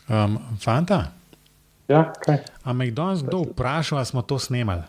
Fanta, Ja, kaj? a me je danes kdo vprašal, a smo to snemali?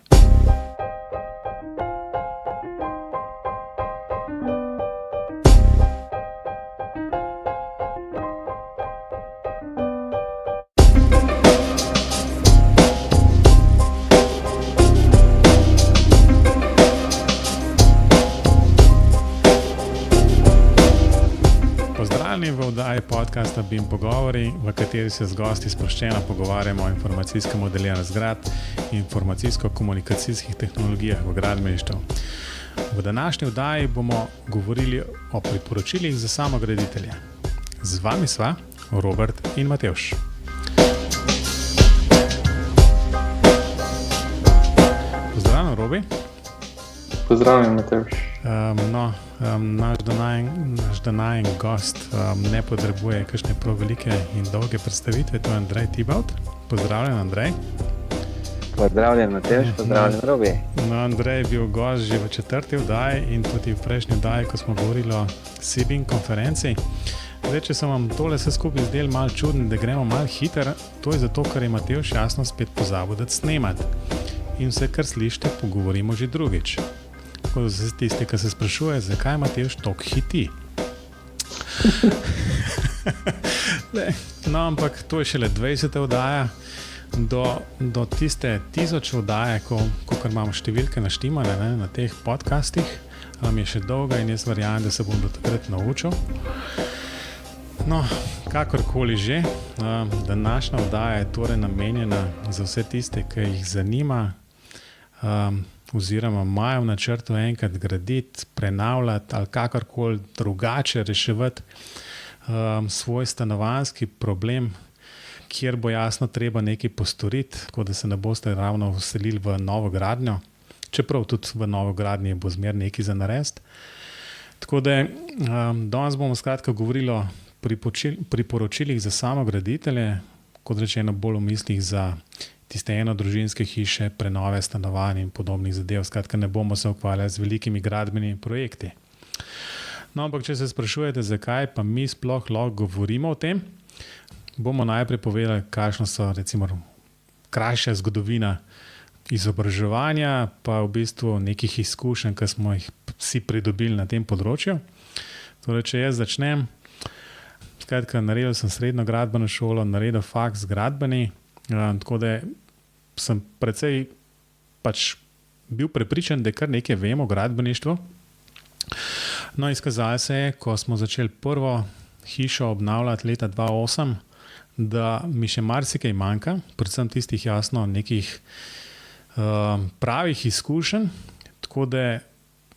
Pozdravljeni v oddaji podcasta BIM Pogovori, v kateri se z gosti sproščeno pogovarjamo o informacijskem modeliranju zgradb in informacijsko-komunikacijskih tehnologijah v gradbeništvu. V današnji oddaji bomo govorili o priporočilih za samograditelje. Z vami sva Robert in Matevž. Pozdravljen, Robi. Pozdravljen, Matevž. Naš današnji gost ne potrebuje kakšne prav velike in dolge predstavitve, to je Andrej Tibaut. Pozdravljen, Andrej. Pozdravljen, Matevž, pozdravljen, Robi. Andrej je bil gost že v 4. oddaji in tudi v prejšnji oddaji, ko smo govorili o CBIM konferenci. Zdaj, če sem vam tole vse skupaj zdel malo čudno, da gremo malo hiter, to je zato, ker je Matevž jasno spet pozabil dati snemati. In vse, kar slišite, pogovorimo že drugič. Tako da se tisti, ki se sprašuje, zakaj Matevž toliko hiti. No, ampak to je šele 20. oddaja. Do tiste 1000 oddaje, ko imamo številke naštimane na teh podcastih, je še dolga in jaz verjamem, da se bom do takrat naučil. No, kakorkoli že, današnja oddaja je torej namenjena za vse tiste, ki jih zanima, oziroma imajo v načrtu enkrat graditi, prenavljati ali kakorkoli drugače reševati svoj stanovanjski problem, kjer bo jasno treba nekaj postoriti, tako da se ne boste ravno vselili v novo gradnjo, čeprav tudi v novo gradnji bo zmer nekaj za narediti. Tako da danes bomo skratka govorili o priporočilih za samograditelje, kot rečeno bolj v mislih za tiste enodružinske hiše, prenove stanovanj in podobnih zadev. Skratka, ne bomo se ukvarjali z velikimi gradbenimi projekti. No, ampak če se sprašujete, zakaj pa mi sploh lahko govorimo o tem, bomo najprej povedali, kakšna so recimo krajša zgodovina izobraževanja, pa v bistvu nekih izkušenj, ki smo jih vsi pridobili na tem področju. Torej, če jaz začnem, skratka, naredil sem srednjo gradbeno šolo, naredil faks gradbeni, tako da sem precej bil prepričan, da kar nekaj vem o gradbeništvu. No, izkazalo se je, ko smo začeli prvo hišo obnavljati leta 2008, da mi še marsikaj manjka, predvsem tistih jasno nekih pravih izkušenj, tako da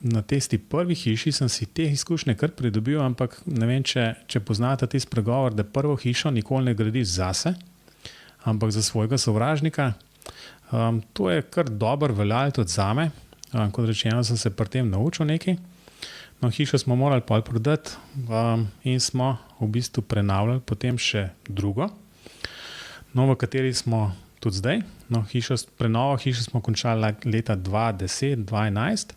na tisti prvi hiši sem si te izkušnje kar pridobil, ampak ne vem, če poznate tisti pregovor, da prvo hišo nikoli ne gradiš zase, ampak za svojega sovražnika. To je kar dobro veljalo tudi zame, kot rečeno sem se pri tem naučil nekaj. No, hišo smo morali pol prodati in smo v bistvu prenavljali potem še drugo, no, v kateri smo tudi zdaj. No, prenovo hišo smo končali leta 2010-2011,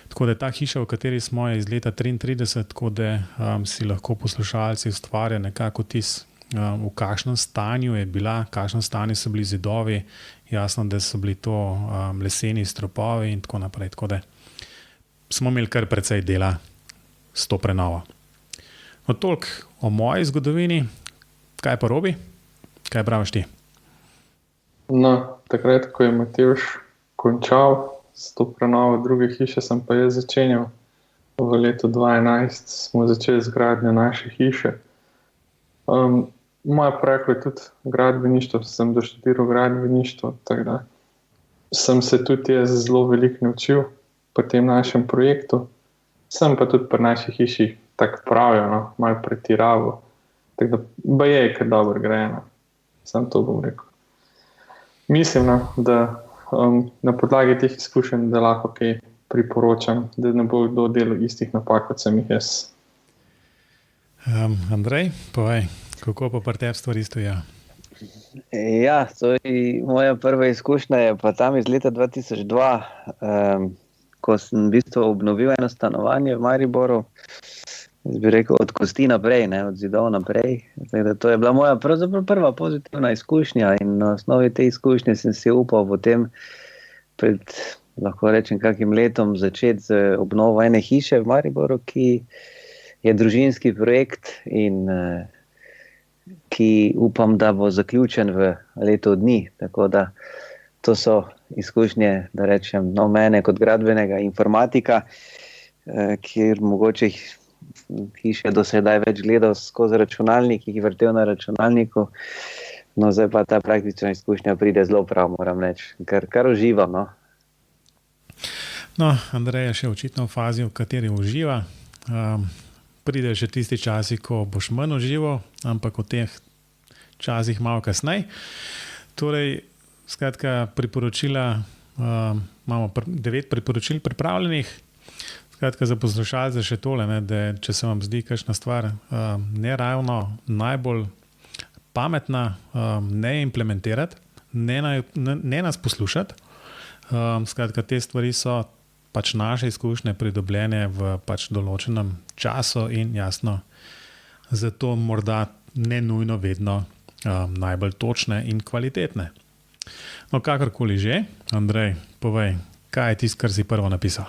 tako da ta hiša, v kateri smo, je iz leta 1933, tako da si lahko poslušalci ustvarja nekako vtis, v kakšnem stanju je bila, kakšnem stanju so bili zidovi, jasno, da so bili to leseni stropovi in tako naprej. Tako da smo imeli kar precej dela s to prenovo. No, toliko o moji zgodovini. Kaj pa, Robi? Kaj praviš ti? No, takrat, ko je Matevž končal s to prenovo druge hiše, sem pa jaz začenjal. V letu 2011 smo začeli z gradnjo naše hiše. Moje poreklo je tudi gradbeništvo, sem doštudiral gradbeništvo, tako da sem se tudi jaz zelo veliko naučil po tem našem projektu. Sem pa tudi pri naši hiši tako pravijo, no, malo pretiraval. Tako da je kar dobro grejeno. Sam to bom rekel. Mislim, da na podlagi teh izkušenj, da lahko kaj priporočam, da ne bo kdo delal istih napak, kot sem jih jaz. Andrej, povej, kako pa pri tebi stvari stojijo? Ja, moja prva izkušnja je pa tam iz leta 2002, ko sem v bistvu obnovil eno stanovanje v Mariboru jaz bi rekel, od kosti naprej, ne, od zidov naprej. Tako, to je bila moja pravzaprav prva pozitivna izkušnja in na osnovi te izkušnje sem si upal potem pred, lahko rečem, kakim letom začeti z obnovo ene hiše v Mariboru, ki je družinski projekt in ki upam, da bo zaključen v letu dni. Tako da to so izkušnje, da rečem, mene kot gradbenega informatika, kjer mogoče hiše do sedaj več gledal skozi računalnik, jih vrtel na računalniku, no zdaj pa ta praktična izkušnja pride zelo prav, moram reči, kar uživam. No. No, Andrej je še očitno v fazi, v kateri uživa. Pride še tisti časi, ko boš manj užival, ampak v teh časih malo kasneje. Torej, skratka, priporočila, imamo 9 priporočil pripravljenih. Skratka, za poslušalce še tole, ne, da če se vam zdi kakšna stvar ne ravno najbolj pametna, ne implementirati, ne nas poslušati. Skratka, te stvari so pač naše izkušnje pridobljene v pač določenem času in jasno, zato morda ne nujno vedno najbolj točne in kvalitetne. No, kakorkoli že, Andrej, povej, kaj je tisto, kar si prvo napisal?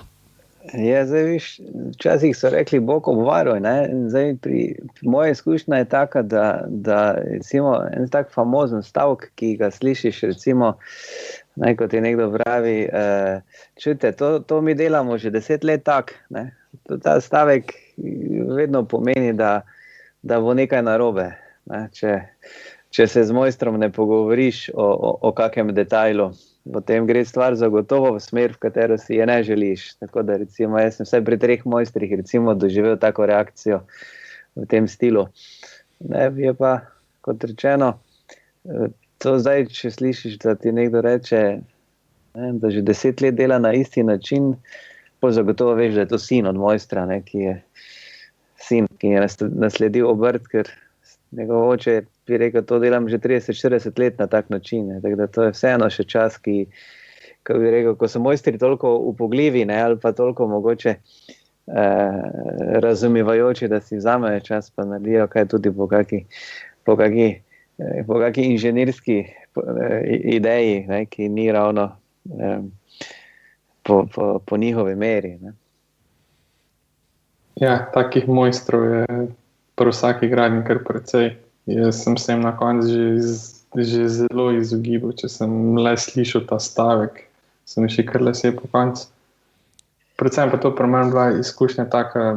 Ja, zdaj viš, včasih so rekli, Bog obvaruj, ne? Zdaj moja izkušnja je taka, da recimo en tak famozen stavek, ki ga slišiš, recimo, kot je nekdo pravi, čujte, to mi delamo že 10 let tak, ne? Ta stavek vedno pomeni, da bo nekaj narobe, ne? Če se z mojstrom ne pogovoriš o kakem detajlu, potem gre stvar zagotovo v smer, v katero si je ne želiš. Tako da recimo, jaz sem vsaj pri 3 mojstrih recimo doživel tako reakcijo v tem stilu. Ne, je pa, kot rečeno, to zdaj, če slišiš, da ti nekdo reče, ne, da že 10 let dela na isti način, pa zagotovo veš, da je to sin od mojstra, ne, ki je nasledil obrt, ker njegov oče bi rekel, to delam že 30-40 let na tak način. Ne. Tako da to je vseeno še čas, ki bi rekel, ko so mojstri toliko upogljivi, ne, ali pa toliko mogoče razumevajoči, da si vzamejo čas, pa naredijo kaj tudi po kaki inženirski ideji, ne, ki ni ravno po njihovi meri. Ne. Ja, takih mojstrov je pri vsaki gradnji kar precej. Jaz sem se jim na koncu že zelo izogibal, če sem le slišal ta stavek, sem mi še kar lase po koncu. Predvsem pa to pri meni bila izkušnja taka,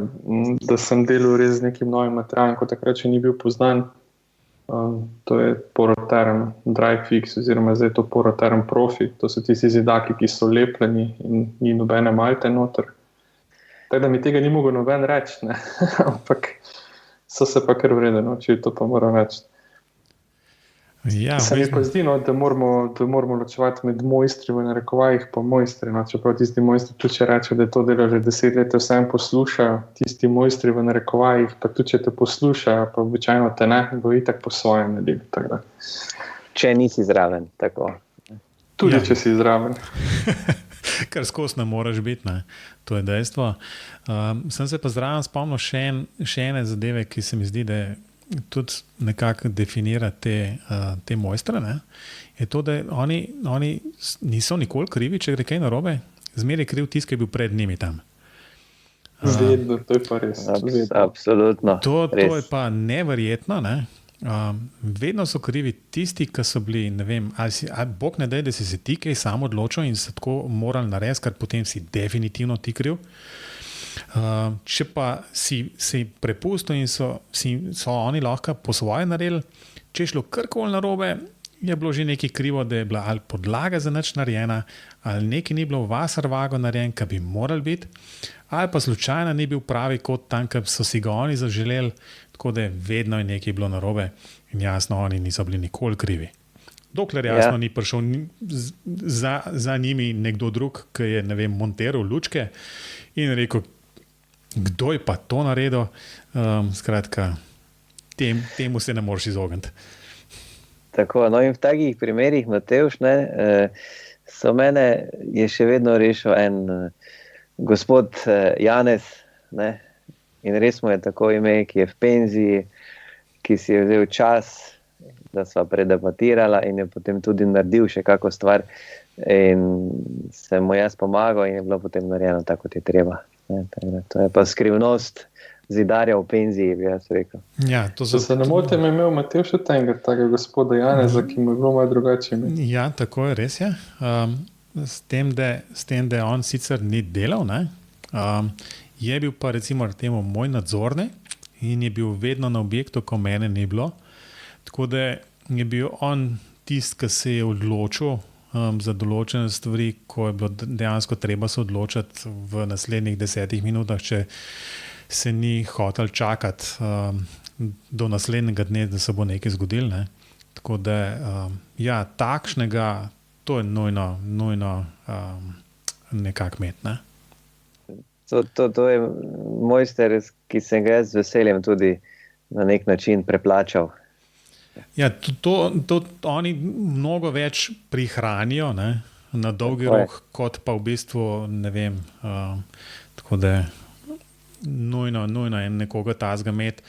da sem delal res z nekim novim materialom, kot takrat še ni bil poznan. To je Poroterm Dryfix, oziroma zdaj to Poroterm Profi. To so tisti zidaki, ki so lepljeni in ni nobene malte noter. Tako da mi tega ni mogel noben reči, ne? Ampak so se pa kar vredno naučili, to pa moram reči. Ja, se mi pa zdi, no, da moramo ločevati med mojstri v narekovajih pa mojstri. No, čeprav tisti mojstri tudi če rečejo, da je to delo že 10 let, vsem poslušajo. Tisti mojstri v narekovajih pa tudi če te poslušajo, pa običajno te ne, bo itak po svojem naredili. Če nisi zraven, tako. Tudi če si zraven. Kar skozi ne moreš biti, ne. To je dejstvo. Sem se pa zraven spomnil še ene zadeve, ki se mi zdi, da tudi nekako definira te mojstre, ne. Je to, da oni niso nikoli krivi, če gre kaj narobe, zmeraj je kriv tisti, ki je bil pred njimi tam. Vedno, to je pa res. Absolutno. To je pa neverjetno, ne. Vedno so krivi tisti, ki so bili, ne vem, ali Bog ne daj, da si se ti kaj sam odločil in se tako morali narediti, ker potem si definitivno ti kriv. Če pa si prepustil in so oni lahko po svoje naredili, če je šlo karkoli narobe, je bilo že nekaj krivo, da je bila ali podlaga za nič narejena, ali nekaj ni bilo v Vasarvagu narejen, kar bi moral biti, ali pa slučajno ni bil pravi kot tam, kar so si ga oni zaželeli, tako da vedno je nekaj bilo narobe in jasno, oni niso bili nikoli krivi. Dokler jasno ni prišel za njimi nekdo drug, ki je, ne vem, monteral lučke in rekel, kdo je pa to naredil, skratka, temu se ne moreš izogniti. Tako, no in v takih primerih, Matevž, so mene je še vedno rešil en gospod Janez, ne, in res mu je tako ime, ki je v penziji, ki si je vzel čas, da sva predebatirala in je potem tudi naredil še kako stvar in sem mu jaz pomagal in je bilo potem narejeno tako, kot je treba. To je pa skrivnost zidarja v penziji, bi jaz rekel. Ja, Če se ne motim, je imel Matevž še tega gospoda Janeza, ki mu je bilo malo drugače ime. Ja, tako je, res je. S tem, da on sicer ni delal, ne, je bil pa recimo temu moj nadzornik in je bil vedno na objektu, ko mene ni bilo. Tako da je bil on tisti, ki se je odločil za določene stvari, ko je bilo dejansko treba se odločiti v naslednjih 10 minutah, če se ni hotel čakati do naslednjega dne, da se bo nekaj zgodilo. Ne. Tako da, ja, takšnega, to je nujno nekako imeti. Ne. To je mojster, ki sem ga jaz z veseljem tudi na nek način preplačal. Ja, to oni mnogo več prihranijo, ne, na dolgi rok, kot pa v bistvu, ne vem, tako da nujno je nekoga tazga imeti,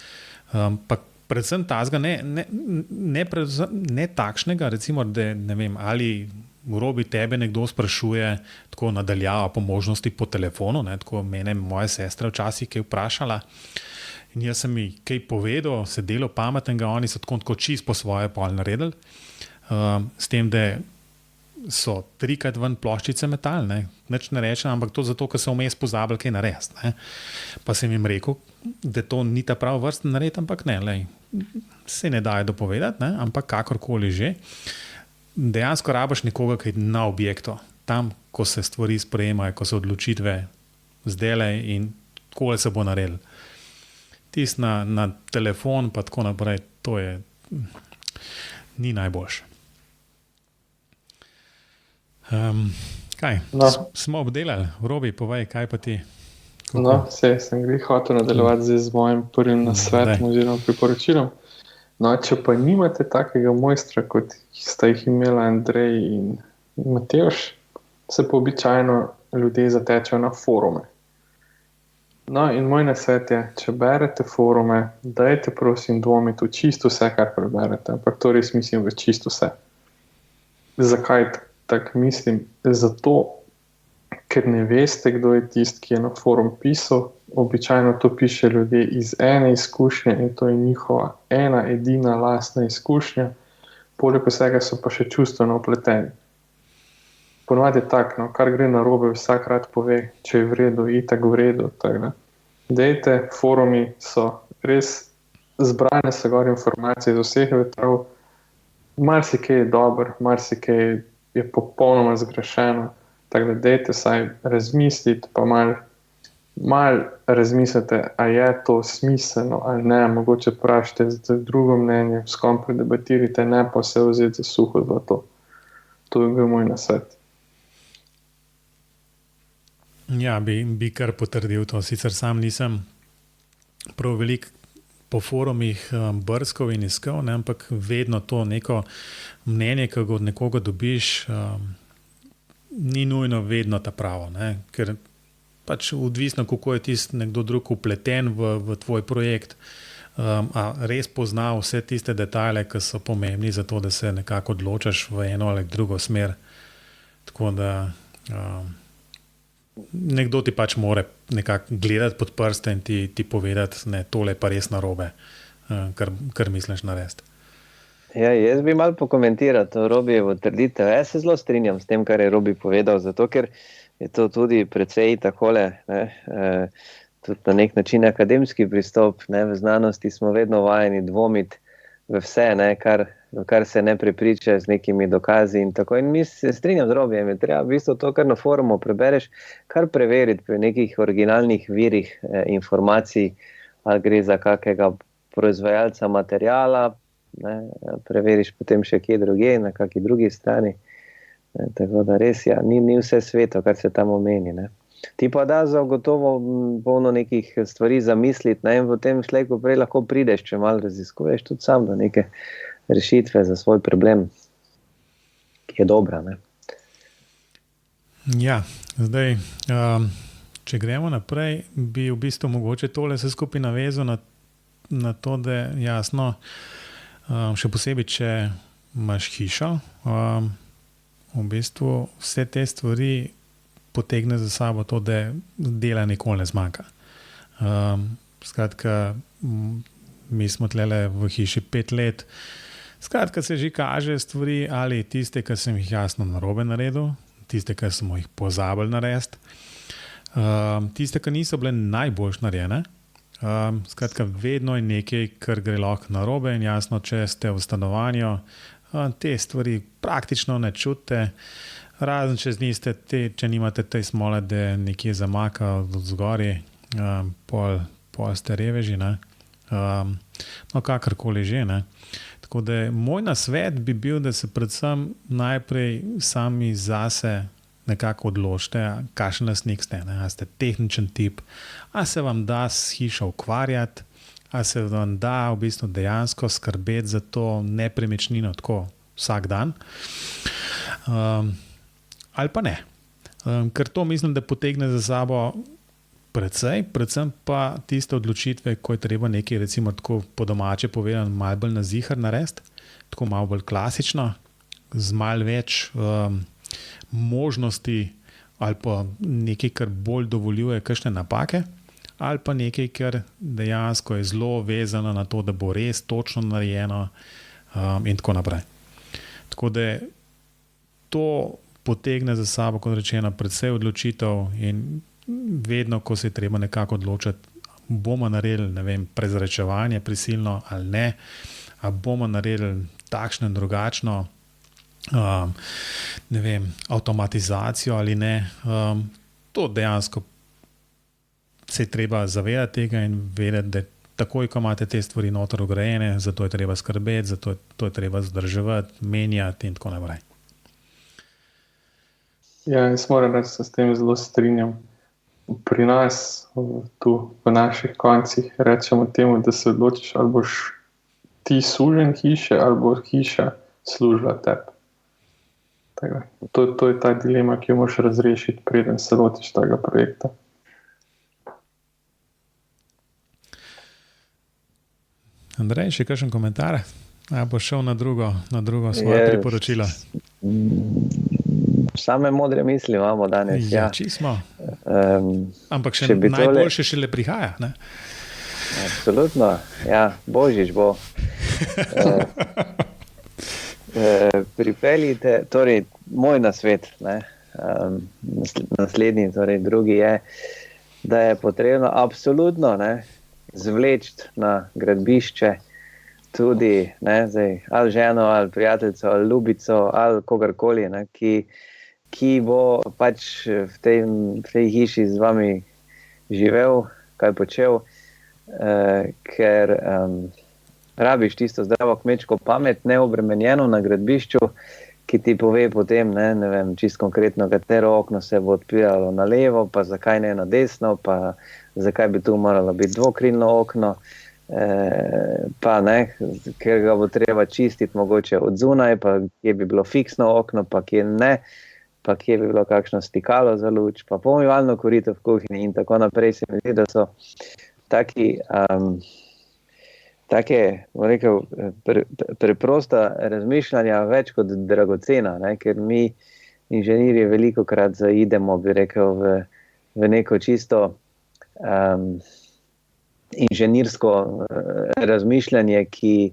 pa predvsem tazga, ne takšnega, recimo, da ne vem, ali v Robi tebe nekdo sprašuje tako nadaljavo po možnosti po telefonu, ne, tako mene moja sestra včasih je vprašala, in jaz sem mi kaj povedal, se delo pametnega, oni so tako čist po svoje pol naredili, s tem, da so 3krat ven ploščice metal, ne, nič ne rečem, ampak to zato, ker so vmes pozabili kaj narediti, ne. Pa sem jim rekel, da to ni ta prav vrsten nared, ampak ne, lej, se ne daje dopovedati, ne, ampak kakorkoli že, dejansko rabiš nekoga, ki je na objektu, tam, ko se stvari sprejemajo, ko so odločitve zdajle in takole se bo naredil. Tist na telefon pa tako naprej, to je ni najboljše. Kaj? No. Smo obdelali? Robi, povej, kaj pa ti? Kako? No, sem hotel nadaljevati z mojim prvim nasvetom oziroma priporočilom. No, če pa nimate takega mojstra, kot sta jih imela Andrej in Matevž, se pa običajno ljudje zatečejo na forume. No, in moj nasvet je, če berete forume, dajte prosim dvomiti v čisto vse, kar preberete, ampak to res mislim v čisto vse. Zakaj tako mislim? Zato, ker ne veste, kdo je tisti, ki je na forum pisal. Običajno to piše ljudje iz ene izkušnje in to je njihova ena edina lastna izkušnja, poleg vsega so pa še čustveno vpleteni. Ponovadi je tako, no, kar gre narobe, vsak rad pove, če je v redu, itak v redu. Dejte, forumi so res zbrane, so gor informacije iz vseh vetrov, marsikaj je dobro, marsikaj je popolnoma zgrešeno, tako da dejte saj razmisliti, pa mal razmislite, a je to smiselno ali ne, mogoče vprašajte za drugo mnenje, s kom predebatirajte, ne pa se vzeti za suho za to. To je bil moj nasvet. Ja, bi kar potrdil to. Sicer sam nisem prav veliko po forumih brskal in iskal, ne, ampak vedno to neko mnenje, ki ga od nekoga dobiš, ni nujno vedno ta pravo, ne, ker pač odvisno, kako je tisti nekdo drug vpleten v tvoj projekt, a res pozna vse tiste detajle, ki so pomembni za to, da se nekako odločaš v eno ali drugo smer. Tako da nekdo ti pač more nekako gledati pod prste in ti povedati, ne, tole pa res narobe, kar misliš narediti. Ja, jaz bi malo pokomentiral to Robijevo trditev. Jaz se zelo strinjam s tem, kar je Robi povedal, zato ker je to tudi precej takole, tudi na nek način akademski pristop. V znanosti smo vedno vajeni dvomiti v vse, kar se ne prepriča z nekimi dokazi in tako. In mi se strinjam z Robijem, je treba v bistvu to, kar na forumu prebereš, kar preveriti pri nekih originalnih virih informacij, ali gre za kakega proizvajalca materijala, preveriš potem še kje druge, na kakšni drugi strani. Tako da res, ja, ni vse sveto, kar se tam omeni. Ti pa da zagotovo polno nekih stvari zamisliti, in potem slej, ko prej lahko prideš, če malo raziskuješ, tudi sam do neke rešitve za svoj problem, ki je dobra. Ja, zdaj, Če gremo naprej, bi v bistvu mogoče tole vse skupaj navezal na to, da je jasno, še posebej, če imaš hišo, v bistvu vse te stvari potegne za sabo to, da dela nikoli ne zmanjka. Skratka, mi smo tlele v hiši 5 let. Skratka, se že kaže stvari, ali tiste, ki sem jih jasno narobe naredil, tiste, ki smo jih pozabili narediti, tiste, ki niso bile najboljš narejene. Skratka, vedno je nekaj, kar gre lahko narobe in jasno, če ste v stanovanju, te stvari praktično ne čutite, razen če nimate te smole, da nekje zamaka od zgoraj, pol ste reveži, ne. No, kakorkoli že, ne. Tako da moj nasvet bi bil, da se predvsem najprej sami zase nekako odločite, kakšen lastnik ste, ne? A ste tehničen tip, a se vam da s hišo ukvarjati, a se vam da v bistvu dejansko skrbeti za to nepremičnino tako vsak dan, ali pa ne. Ker to mislim, da potegne za sabo predvsem pa tiste odločitve, ko je treba nekaj, recimo tako po domače povedano, malo bolj na zihar narediti, tako malo bolj klasično, z malo več možnosti ali pa nekaj, kar bolj dovoljuje kakšne napake, ali pa nekaj, kar dejansko je zelo vezano na to, da bo res točno narejeno in tako naprej. Tako da to potegne za sabo, kot rečeno, predvsej odločitev in vedno, ko se je treba nekako odločiti, bomo naredili, ne vem, prezračevanje prisilno ali ne, a bomo naredili takšno in drugačno, ne vem, avtomatizacijo ali ne. To dejansko se je treba zavedati tega in vedeti, da takoj, ko imate te stvari noter ugrajene, zato je treba skrbeti, zato to je treba vzdrževati, menjati in tako naprej. Ja, jaz moram reči, da se s tem zelo strinjam. Pri nas, tu v naših koncih, rečemo temu, da se odločiš, ali boš ti suženj hiše, ali bo hiša služila tebi. To je ta dilema, ki jo moraš razrešiti, preden se lotiš tega projekta. Andrej, še kakšen komentar? Ali boš šel na drugo svoje priporočilo? Same modre misli imamo danes. Ja, čisto. Ampak najboljše šele prihaja, ne? Absolutno, ja, božič bo. Pripeljite, torej moj nasvet, ne, naslednji, torej drugi je, da je potrebno absolutno, ne, zvleči na gradbišče tudi, ne, zdaj, ali ženo, ali prijateljico, ali ljubico, ali kogarkoli, ne, ki bo pač v tej hiši z vami živel, kaj počel, ker rabiš tisto zdravo kmečko pamet, neobremenjeno na gradbišču, ki ti pove potem, ne vem, čisto konkretno, katero okno se bo odpiralo na levo, pa zakaj ne na desno, pa zakaj bi tu moralo biti dvokrilno okno, pa ne, ker ga bo treba čistiti mogoče od zunaj, pa kje bi bilo fiksno okno, pa kje ne, pa kje bi bilo kakšno stikalo za luč, pa pomivalno korito v kuhinji in tako naprej. Se mi zdi, da so take, bom rekel, preprosta razmišljanja več kot dragocena, ne? Ker mi inženirji velikokrat zaidemo, bi rekel, v neko čisto inženirsko razmišljanje, ki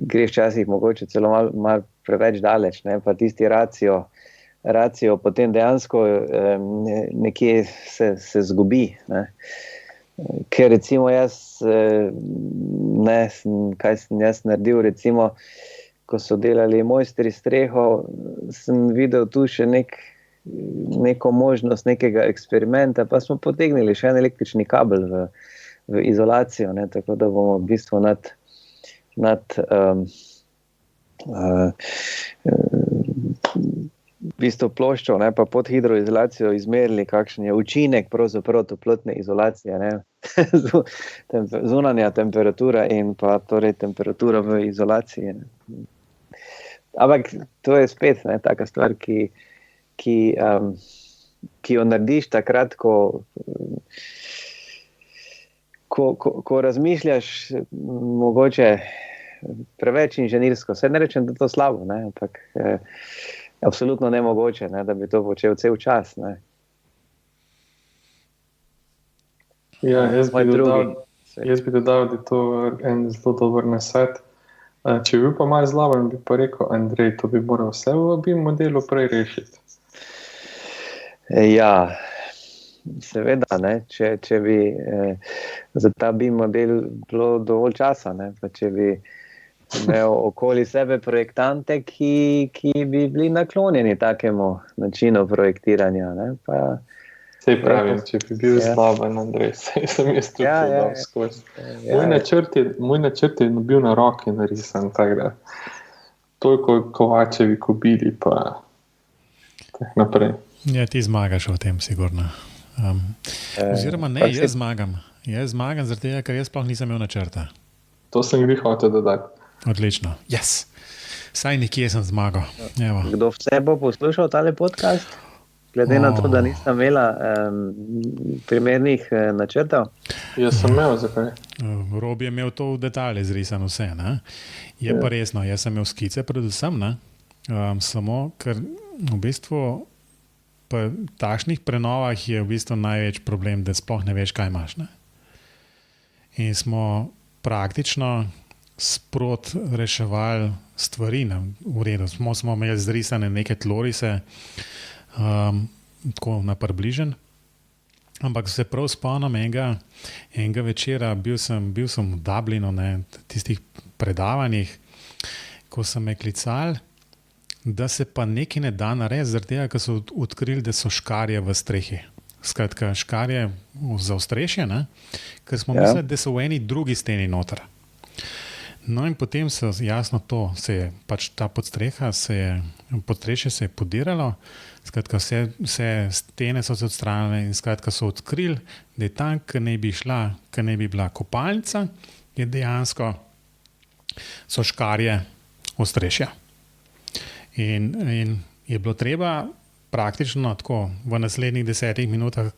gre včasih mogoče celo malo preveč daleč, ne? Pa tisti racio potem dejansko nekje se zgubi, ne? Ker recimo kaj sem jaz naredil, recimo, ko so delali mojstri streho, sem videl tu še neko možnost nekega eksperimenta, pa smo potegnili še en električni kabel v izolacijo, ne? Tako da bomo v bistvu nad bistvo ploščo, ne, pa pod hidroizolacijo izmerili, kakšen je učinek pravzaprav toplotne izolacije, ne, zunanja temperatura in pa torej temperatura v izolaciji. Ne. Ampak to je spet, ne, taka stvar, ki ki jo narediš takrat, ko razmišljaš mogoče preveč inženirsko. Se ne rečem, da je to slabo, ne? Ampak absolutno nemogoče, ne? Da bi to počel cel čas. Ne? Ja, jaz bi dodal, da je to en zelo dober nasvet. Če bi bil pa malo zlaben, bi pa rekel, Andrej, to bi moral vse v BIM modelu prej rešiti. Ja, seveda, ne? Če bi za ta BIM model bilo dovolj časa, ne? Pa če bi imel okoli sebe projektante, ki bi bili naklonjeni takemu načinu projektiranja. Ne? Pa, sej pravim, če bi bil zlaben, Andrej, sem jaz tudi dal skozi. Moj načrt je bil na roki narisan, tako da toliko Kovačevi kobili, pa tak naprej. Ja, ti zmagaš v tem, sigurno. Oziroma ne, jaz zmagam. Jaz zmagam zaradi tega, ker jaz sploh nisem imel načrta. To sem bi hotel dodati. Odlično. Yes. Saj nekje sem zmagal. Evo. Kdo vse bo poslušal tale podcast? Glede na to, da nisem imela primernih načrtov. Jaz sem imel, zakaj? Rob je imel to v detalje zrisan vse. Ne? Je pa resno, jaz sem imel skice predvsem, ne? Samo, ker v bistvu po takšnih prenovah je v bistvu največ problem, da sploh ne veš, kaj imaš. Ne? In smo praktično sprot reševali stvari. V redu, smo imeli zrisane neke tlorise, tako na približen. Ampak se prav spomnim enega večera, bil sem v Dublinu, ne, tistih predavanjih, ko so me klicali, da se pa nekaj ne da narediti, zaradi tega, ker so odkrili, da so škarje v strehi. Skratka, škarje za ostrešje, ne, ker smo mislili, da so v eni drugi steni noter. No in potem se jasno to, pač ta podstrešje se je podiralo, skratka vse stene so se odstranile in skratka so odkrili, da je tam, ker ne bi bila kopalnica, je dejansko so škarje ostrešja. In je bilo treba praktično tako v naslednjih 10 minutah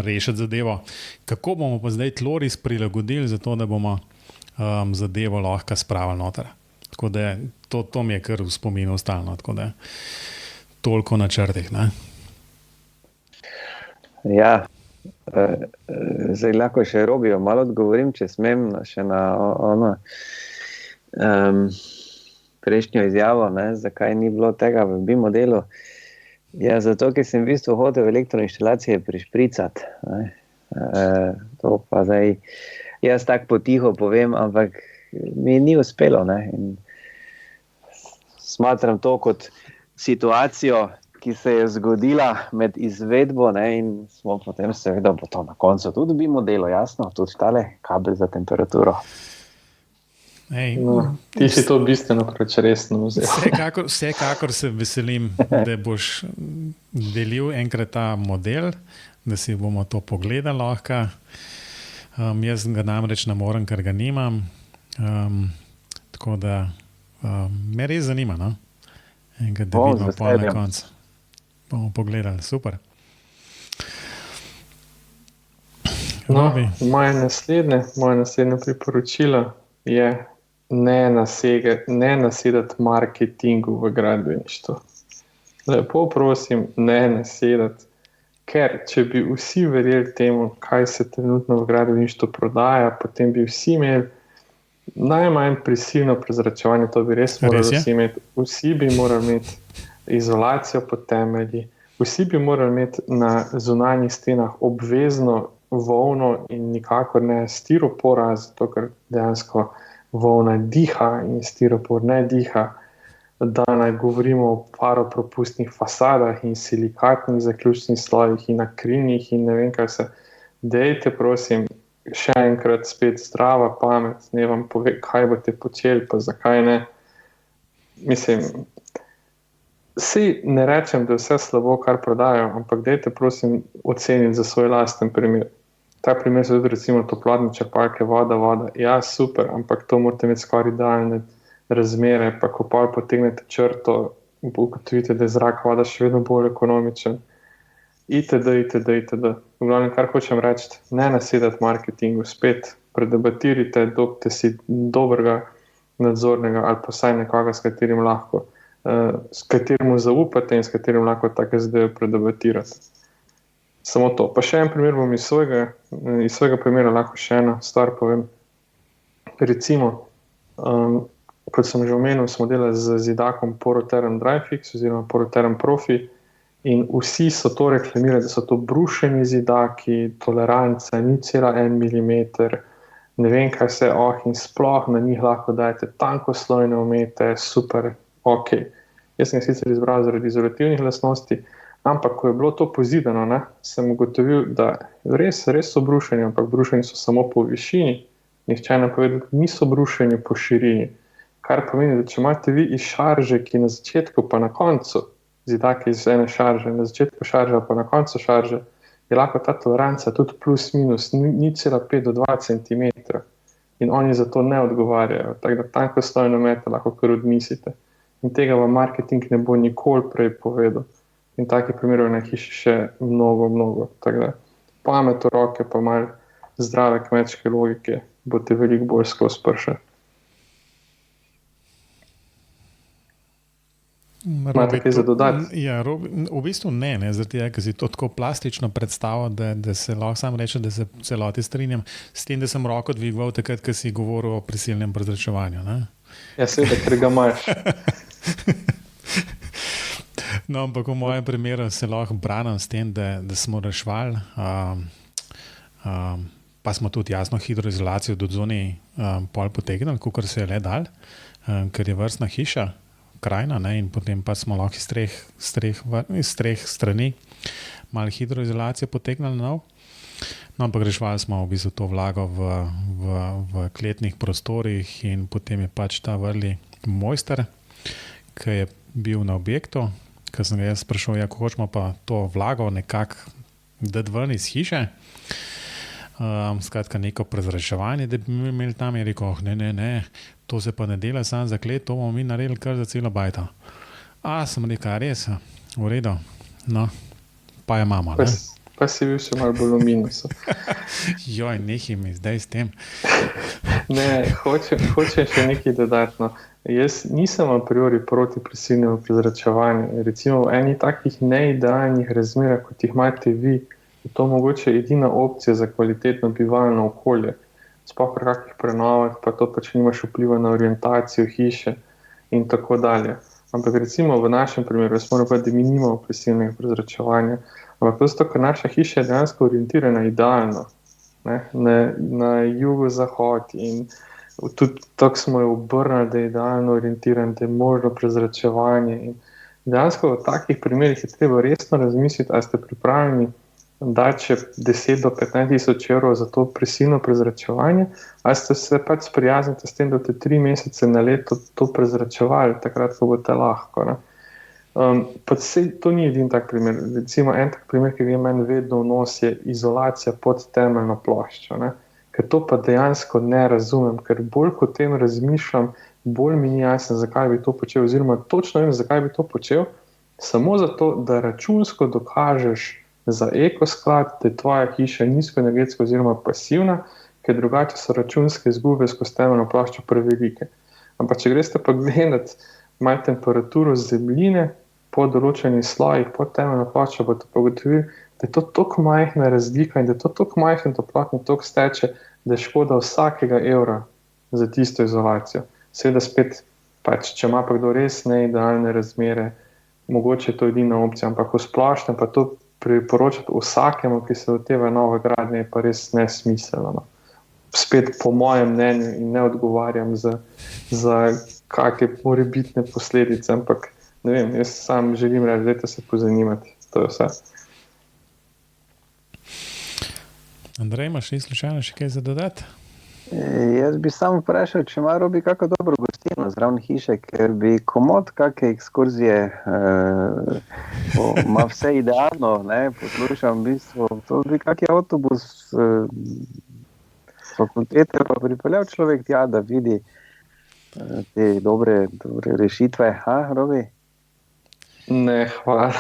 rešiti zadevo, kako bomo pa zdaj tloris prilagodili, zato da bomo zadevo lahko spravili noter. Tako da to mi je kar v spominu ostalo, tako da toliko na načrtih. Ja, zdaj lahko še Robijo malo odgovorim, če smem, še na ono prejšnjo izjavo, ne, zakaj ni bilo tega v BIM modelu. Ja, zato, ker sem v bistvu hotel elektroinštalacije prišpricati. To pa zdaj jaz tako potiho povem, ampak mi ni uspelo. Ne? In smatram to kot situacijo, ki se je zgodila med izvedbo, ne? In smo potem seveda bo to na koncu tudi BIM modelu, jasno, tudi tale kabel za temperaturo. Ti si to bistveno preveč resno vzel. Vsekakor se veselim, da boš delil enkrat ta model, da si bomo to pogledali lahko. Jaz ga namreč ne morem, ker ga nimam. Tako da me res zanima, no? Enkrat, da vidimo pa na koncu. Bomo pogledali, super. Moje naslednje priporočilo je ne nasedati marketingu v gradbeništvu. Lepo prosim, ne nasedati, ker če bi vsi verjeli temu, kaj se trenutno v gradbeništvu prodaja, potem bi vsi imeli najmanj prisilno prezračevanje, to bi res morali vsi imeti. Vsi bi morali imeti izolacijo pod temelji, vsi bi morali imeti na zunanjih stenah obvezno volno in nikakor ne stiropora, zato ker dejansko volna diha in stiropor ne diha, da naj govorimo o paropropustnih fasadah in silikatnih zaključnih slojih in akrilnih in ne vem kaj se. Dejte, prosim, še enkrat spet zdrava pamet, ne vam pove, kaj boste počeli, pa zakaj ne. Mislim, sej ne rečem, da je vse slabo, kar prodajo, ampak dejte, prosim, oceniti za svoj lasten primer. Ta primer so tudi recimo toplotne črpalke, voda. Ja, super, ampak to morate imeti skoraj idealne razmere, pa ko pa potegnete črto, ugotovite, da je zrak voda še vedno bolj ekonomičen. itd. V glavnem, kar hočem reči, ne nasedati marketingu, spet predebatirajte, dobite si dobrega nadzornega ali pa vsaj nekoga, s katerim zaupate in s katerim lahko take zadeve predebatirate. Samo to. Pa še en primer bom iz svojega primera lahko še eno stvar povem. Recimo, kot sem že omenil, smo delali z zidakom Poroterm Dryfix oziroma Poroterm Profi in vsi so to reklamirali, da so to brušeni zidaki, toleranca 0,1 mm, ne vem kaj vse, in sploh na njih lahko dajete tankoslojne omete, super, ok. Jaz sem sicer izbral zaradi izolativnih lastnosti, ampak ko je bilo to pozidano, sem ugotovil, da res so brušeni, ampak brušeni so samo po višini, nihče ne povedal, da niso brušeni po širini. Kar pomeni, da če imate vi iz šarže, ki na začetku pa na koncu, zidake iz ene šarže, na začetku šarže pa na koncu šarže, je lahko ta toleranca tudi plus minus 0,5 do 2 cm. In oni za to ne odgovarjajo. Tako da tankoslojne omete lahko kar odmislite. In tega vam marketing ne bo nikoli prej povedal. In takih primerov na hiši še mnogo. Tako da pamet v roke pa malo zdrave kmečke logike boste veliko bolj skozi prše. Imate kaj za dodati? Ja, v bistvu ne, zaradi tega, ker si to tako plastično predstavil, da se lahko sam reče, da se v celoti strinjam s tem, da sem roko dvigoval takrat, ko si govoril o prisilnem prezračevanju. Ja, seveda, ker ga imaš. No, ampak v mojem primeru se lahko branim s tem, da smo reševali, pa smo tudi jasno hidroizolacijo do zunaj pol potegnili, kakor se je le dal, ker je vrstna hiša, krajna, in potem pa smo lahko iz treh strani malo hidroizolacijo potegnili nov. No, ampak reševali smo v bistvu to vlago v kletnih prostorih in potem je pač ta vrli mojster, ki je bil na objektu, ker sem ga jaz sprašal, ko hočemo pa to vlago nekako dati ven iz hiše, skratka neko prezračevanje, da bi imeli tam, je rekel, ne, to se pa ne dela samo za klet, to bomo mi naredili kar za celo bajto. Sem rekel, res, v redu, no, pa je mama. Pa si bil še malo bolj v minusu. Joj, nehaj mi zdaj s tem. Ne, hočem še nekaj dodatno. Jaz nisem a priori proti prisilnemu prezračevanju. Recimo v eni takih neidealnih razmerah, kot jih imate vi, je to mogoče edina opcija za kvalitetno bivalno okolje. Sploh pri kakih prenovah, pa to pač nimaš vpliva na orientacijo hiše in tako dalje. Ampak recimo v našem primeru, jaz moram povedati, da mi nimamo prisilnega prezračevanja, ampak to zato, ker naša hiša je dejansko orientirana idealno, na jugozahod in tudi tako smo jo obrnili, da je idealno orientiran, da je možno prezračevanje. In dejansko v takih primerih je treba resno razmisliti, ali ste pripravljeni dati še 10 do 15 tisoč evrov za to prisilno prezračevanje, ali ste se pač sprijazniti s tem, da boste 3 mesece na leto to prezračevali, takrat, ko boste lahko. Pa to ni edin tak primer. Recimo en tak primer, ki ga meni vedno v nos, je izolacija pod temeljno ploščo. Ker to pa dejansko ne razumem, ker bolj kot tem razmišljam, bolj mi ni jasno, zakaj bi to počel, oziroma točno vem, zakaj bi to počel, samo zato, da računsko dokažeš za ekosklad, da je tvoja hiša nizkoenergetska oziroma pasivna, ker drugače so računske izgube skozi temeljno ploščo prevelike. Ampak če greste pa gledati malo temperaturo zemljine po določenih slojih pod temeljno ploščo, boste pa ugotovili, da je to toliko majhna razlika in da je to toliko majhen toplotni tok steče, da je škoda vsakega evra za tisto izolacijo. Seveda spet, pač, če ima pa kdo res neidealne razmere, mogoče je to edina opcija, ampak v splošnem pa to priporočati vsakemu, ki se loteva nove gradnje, je pa res nesmiselno. Spet po mojem mnenju in ne odgovarjam za kakšne morebitne posledice, ampak ne vem, jaz sam želim reči, dajte se pozanimati. To je vse. Andrej, imaš slučajno še kaj za dodati? Jaz bi samo vprašal, če ima Robi kako dobro gostilno zraven hiše, ker bi komod kakšne ekskurzije, ima vse idealno, poslušam v bistvu, to bi kakšen avtobus fakultete pa pripeljal človek tja, da vidi te dobre rešitve. Robi? Ne, hvala.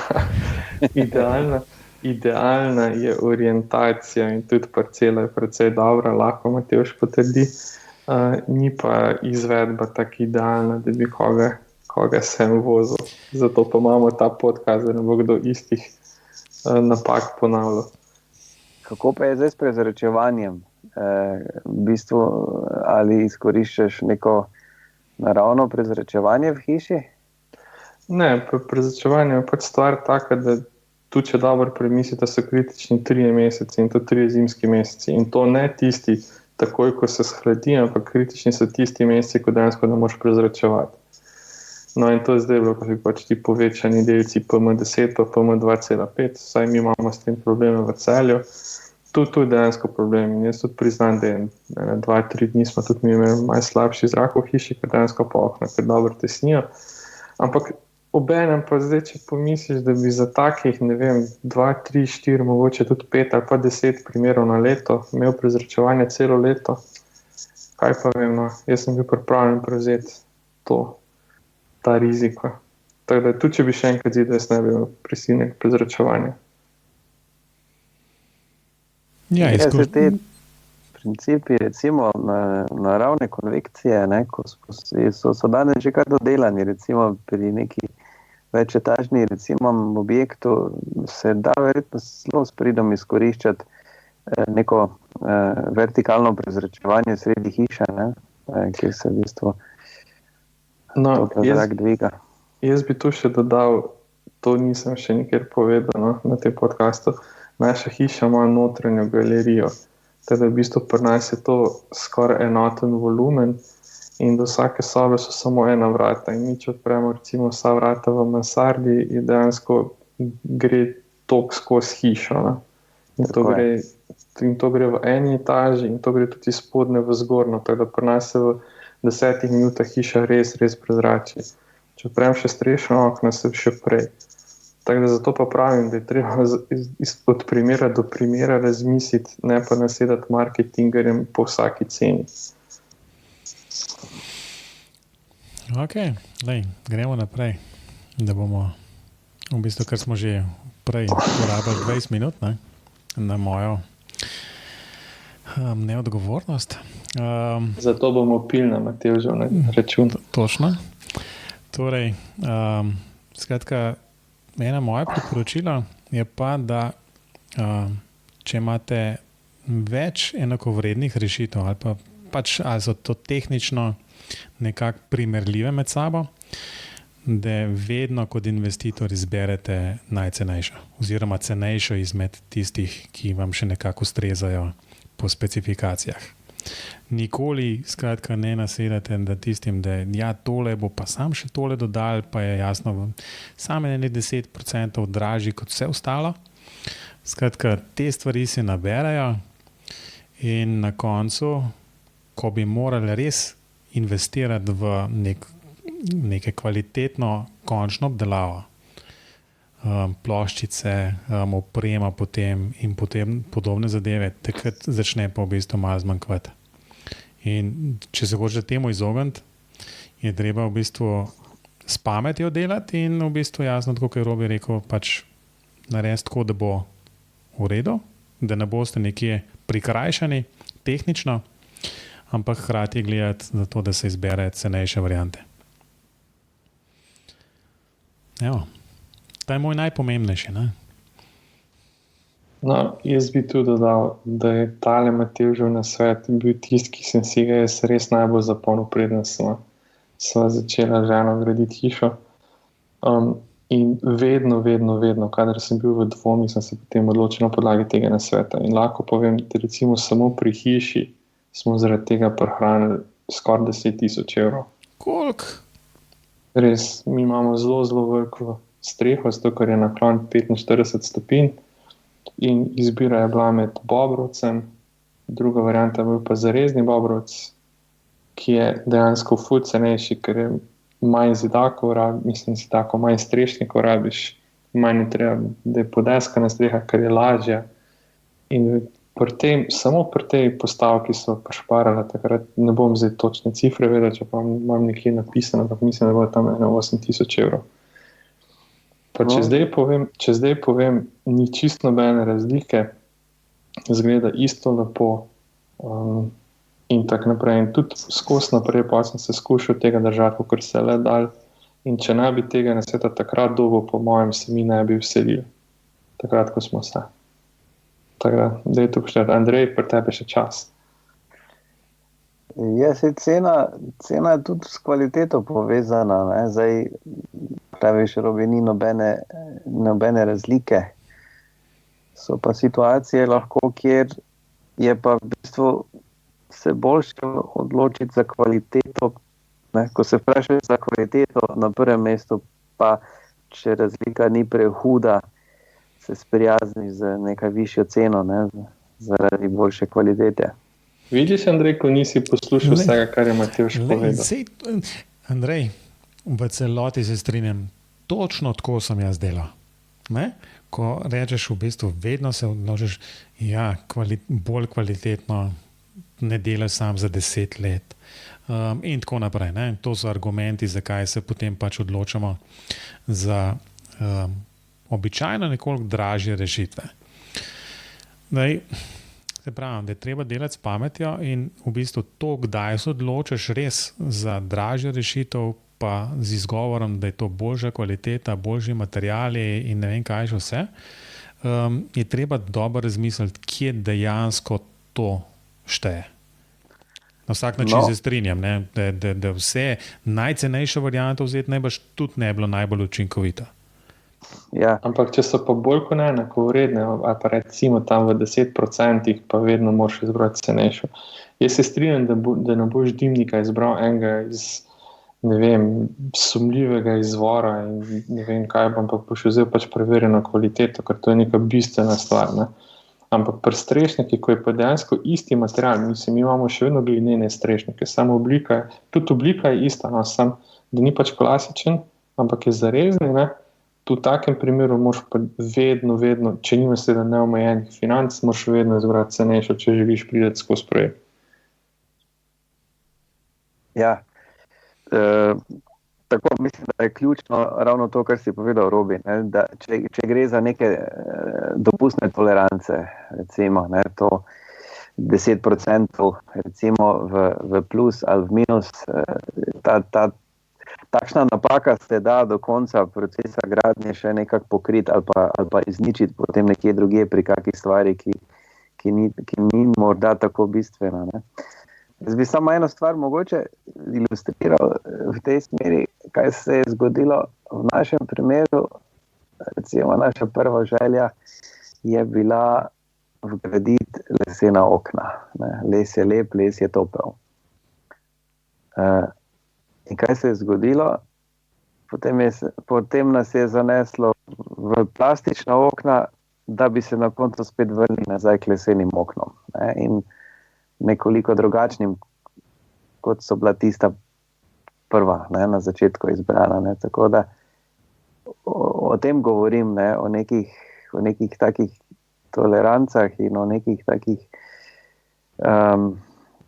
Idealna je orientacija in tudi parcela je precej dobra, lahko Matevž potrdi. Ni pa izvedba tako idealna, da bi koga sem vozil. Zato pa imamo ta podcast, da ne bo kdo istih napak ponavljal. Kako pa je zdaj s prezračevanjem? V bistvu, ali izkoriščaš neko naravno prezračevanje v hiši? Ne, prezračevanje je pač stvar taka, da tudi če dobro premislite, so kritični 3 meseci in to 3 zimski meseci. In to ne tisti takoj, ko se shladi, ampak kritični so tisti meseci, ko dejansko ne moreš prezračevati. No in to je zdaj bilo, ko so pač ti povečani delci PM10 pa PM2,5, saj mi imamo s tem probleme v Celju. Tu je dejansko problem in jaz tudi priznam, da 2-3 dni smo tudi mi imeli malo slabši zrak v hiši, ker dejansko pa okna kar dobro tesnijo. Ampak obenem pa zdaj, če pomisliš, da bi za takih, ne vem, 2, 3, 4, mogoče tudi 5 ali pa 10 primerov na leto imel prezračevanje celo leto, kaj pa vem, no, jaz sem bil pripravljen prevzeti ta riziko. Tako da tudi, če bi še enkrat zidel, jaz ne bi imel prisilnega prezračevanja. Ja, te principi, recimo naravne konvekcije, ne, ko so danes že kar dodelani, recimo pri neki večetažni recimo objektu se da verjetno zelo s pridom izkoriščati neko vertikalno prezračevanje sredi hiše, ne, kjer se v bistvu zrak dviga. Jaz bi tu še dodal, to nisem še nikjer povedal na tem podcastu, naša hiša ima notranjo galerijo. Teda v bistvu pri nas je to skoraj enoten volumen in do vsake sobe so samo ena vrata. In mi, če odpremo recimo vsa vrata v mansardi, je dejansko gre tok skozi hišo. Ne? In to gre v eni etaži in to gre tudi iz spodnje v zgornjo. Teda pri nas se v 10 minutah hiša res prezrači. Če odprem še strešno okno, se še prej. Tako da zato pa pravim, da je treba od primera do primera razmisliti, ne pa nasedati marketingerjem po vsaki ceni. Ok, gremo naprej, da bomo v bistvu, kar smo že prej porabili 20 minut, ne, na mojo neodgovornost. Zato bomo pili na Matevžev račun. Točno. Torej, skratka, ena moja priporočila je pa, da če imate več enakovrednih rešitev ali so to tehnično nekako primerljive med sabo, da vedno kot investitor izberete najcenejšo oziroma cenejšo izmed tistih, ki vam še nekako ustrezajo po specifikacijah. Nikoli skratka ne nasedate da tistim, da ja, tole bo pa sam še tole dodal, pa je jasno samo 10% dražji kot vse ostalo. Skratka, te stvari se naberajo in na koncu, ko bi morali res investirati v neke kvalitetno končno obdelavo, ploščice, oprema potem in potem podobne zadeve, takrat začne pa v bistvu malo zmanjkvati. In če se hoče temu izogniti, je treba v bistvu s pametjo delati in v bistvu jasno, tako kot je Robi rekel, pač narediti tako, da bo v redu, da ne boste nekje prikrajšani tehnično, ampak hkrati gledati za to, da se izbere cenejše variante. Evo, to je moj najpomembnejši, ne? No, jaz bi tudi dodal, da je tale Matevžev nasvet bil tisti, ki sem si ga jaz res najbolj zapomnil, preden sva začela ženo graditi hišo. In vedno, kadar sem bil v dvomi, sem se potem odločil na podlagi tega nasveta. In lahko povem, da recimo samo pri hiši smo zaradi tega prihranili skoraj 10,000 evrov. Koliko? Res, mi imamo zelo veliko streho, zato ker je naklon 45 stopinj. In izbira je bila med bobrovcem, druga varianta je bil pa zarezni bobrovc, ki je dejansko ful cenejši, ker je manj zidakov, manj strešnikov rabiš, manj je treba, da je podeskana streha, ker je lažja. In samo pri tej postavki so pošparala takrat, ne bom zdaj točne cifre vedel, če pa imam nekje napisano, ampak mislim, da bo tam 8,000 evrov. Pa če zdaj povem, ni čisto nobene razlike, zgleda isto lepo in tako naprej. In tudi skozi naprej, pa sem se skušal tega držati, kakor se le dal. In če ne bi tega nasveta takrat dobil, po mojem, se mi ne bi vselili. Takrat, ko smo se. Tako da, daj to poštevati. Andrej, pri tebi še čas. Cena je tudi s kvaliteto povezana. Ne? Zdaj, praviš, Robi, ni nobene razlike. So pa situacije lahko, kjer je pa v bistvu se boljše odločiti za kvaliteto. Ne? Ko se vprašaš za kvaliteto na prvem mestu, pa če razlika ni prehuda, se sprijazniš z nekaj višjo ceno, ne? Zaradi boljše kvalitete. Vidiš, Andrej, ko nisi poslušal vsega, kar je Matevž povedal? Andrej, v celoti se strinjam. Točno tako sem jaz delal. Ne? Ko rečeš v bistvu, vedno se odločiš, bolj kvalitetno, ne delaš sam za 10 let. In tako naprej. Ne? To so argumenti, zakaj se potem pač odločamo za običajno nekoliko dražje rešitve. Se pravi, da je treba delati s pametjo in v bistvu to, kdaj se odločiš res za dražjo rešitev, pa z izgovorom, da je to boljša kvaliteta, boljši materiali in ne vem kaj še vse, je treba dobro razmisliti, kje dejansko to šteje. Na vsak način se strinjam, ne? Da vse najcenejše variante vzeti najbrž tudi ne bilo najbolj učinkovito. Ja. Ampak če so pa bolj kot enakovredne, ali pa recimo tam v 10%, pa vedno moraš izbrati cenejšo. Jaz se strinjam, da ne boš dimnika izbral enega iz, ne vem, sumljivega izvora in ne vem kaj, ampak boš vzel pač preverjeno kvaliteto, ker to je neka bistvena stvar. Ne? Ampak pri strešniki, ko je pa dejansko isti material, mislim, mi imamo še vedno glinene strešnike, samo oblika je ista, no, sam, da ni pač klasičen, ampak je zarezen, ne? Tu v takem primeru moraš pa vedno, če nimaš seveda neomejenih financ, moraš vedno izbrati cenejšo, če želiš priti skozi projekt. Ja, tako mislim, da je ključno ravno to, kar si povedal, Robi, ne, da če gre za neke dopustne tolerance, recimo, ne, to 10% recimo v plus ali v minus, takšna napaka se da do konca procesa gradnje še nekako pokriti ali pa izničiti potem nekje drugje pri kakšni stvari, ki ni morda tako bistvena. Ne. Jaz bi samo eno stvar mogoče ilustriral v tej smeri, kaj se je zgodilo v našem primeru. Recimo, naša prva želja je bila vgraditi lesena okna. Ne. Les je lep, les je topel. In kaj se je zgodilo? Potem nas je zaneslo v plastična okna, da bi se na koncu spet vrnili nazaj k lesenim oknom. Ne? In nekoliko drugačnim, kot so bila tista prva, ne? Na začetku izbrana. Ne? Tako da o tem govorim, ne? O nekih takih tolerancah in o nekih takih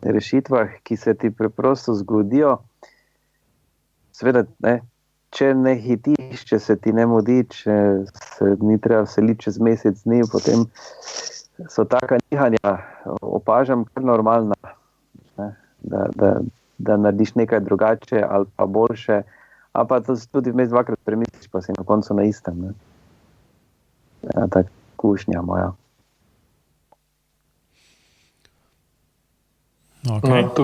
rešitvah, ki se ti preprosto zgodijo. Seveda, ne, če ne hitiš, če se ti ne mudi, če se ni treba vseliti čez mesec dni, potem so taka nihanja, opažam, kar normalna, ne, da narediš nekaj drugače ali pa boljše, ali pa to tudi vmes dvakrat premisliš, pa si na koncu na istem. Ne. Ja, tak kušnja moja. Okay. No,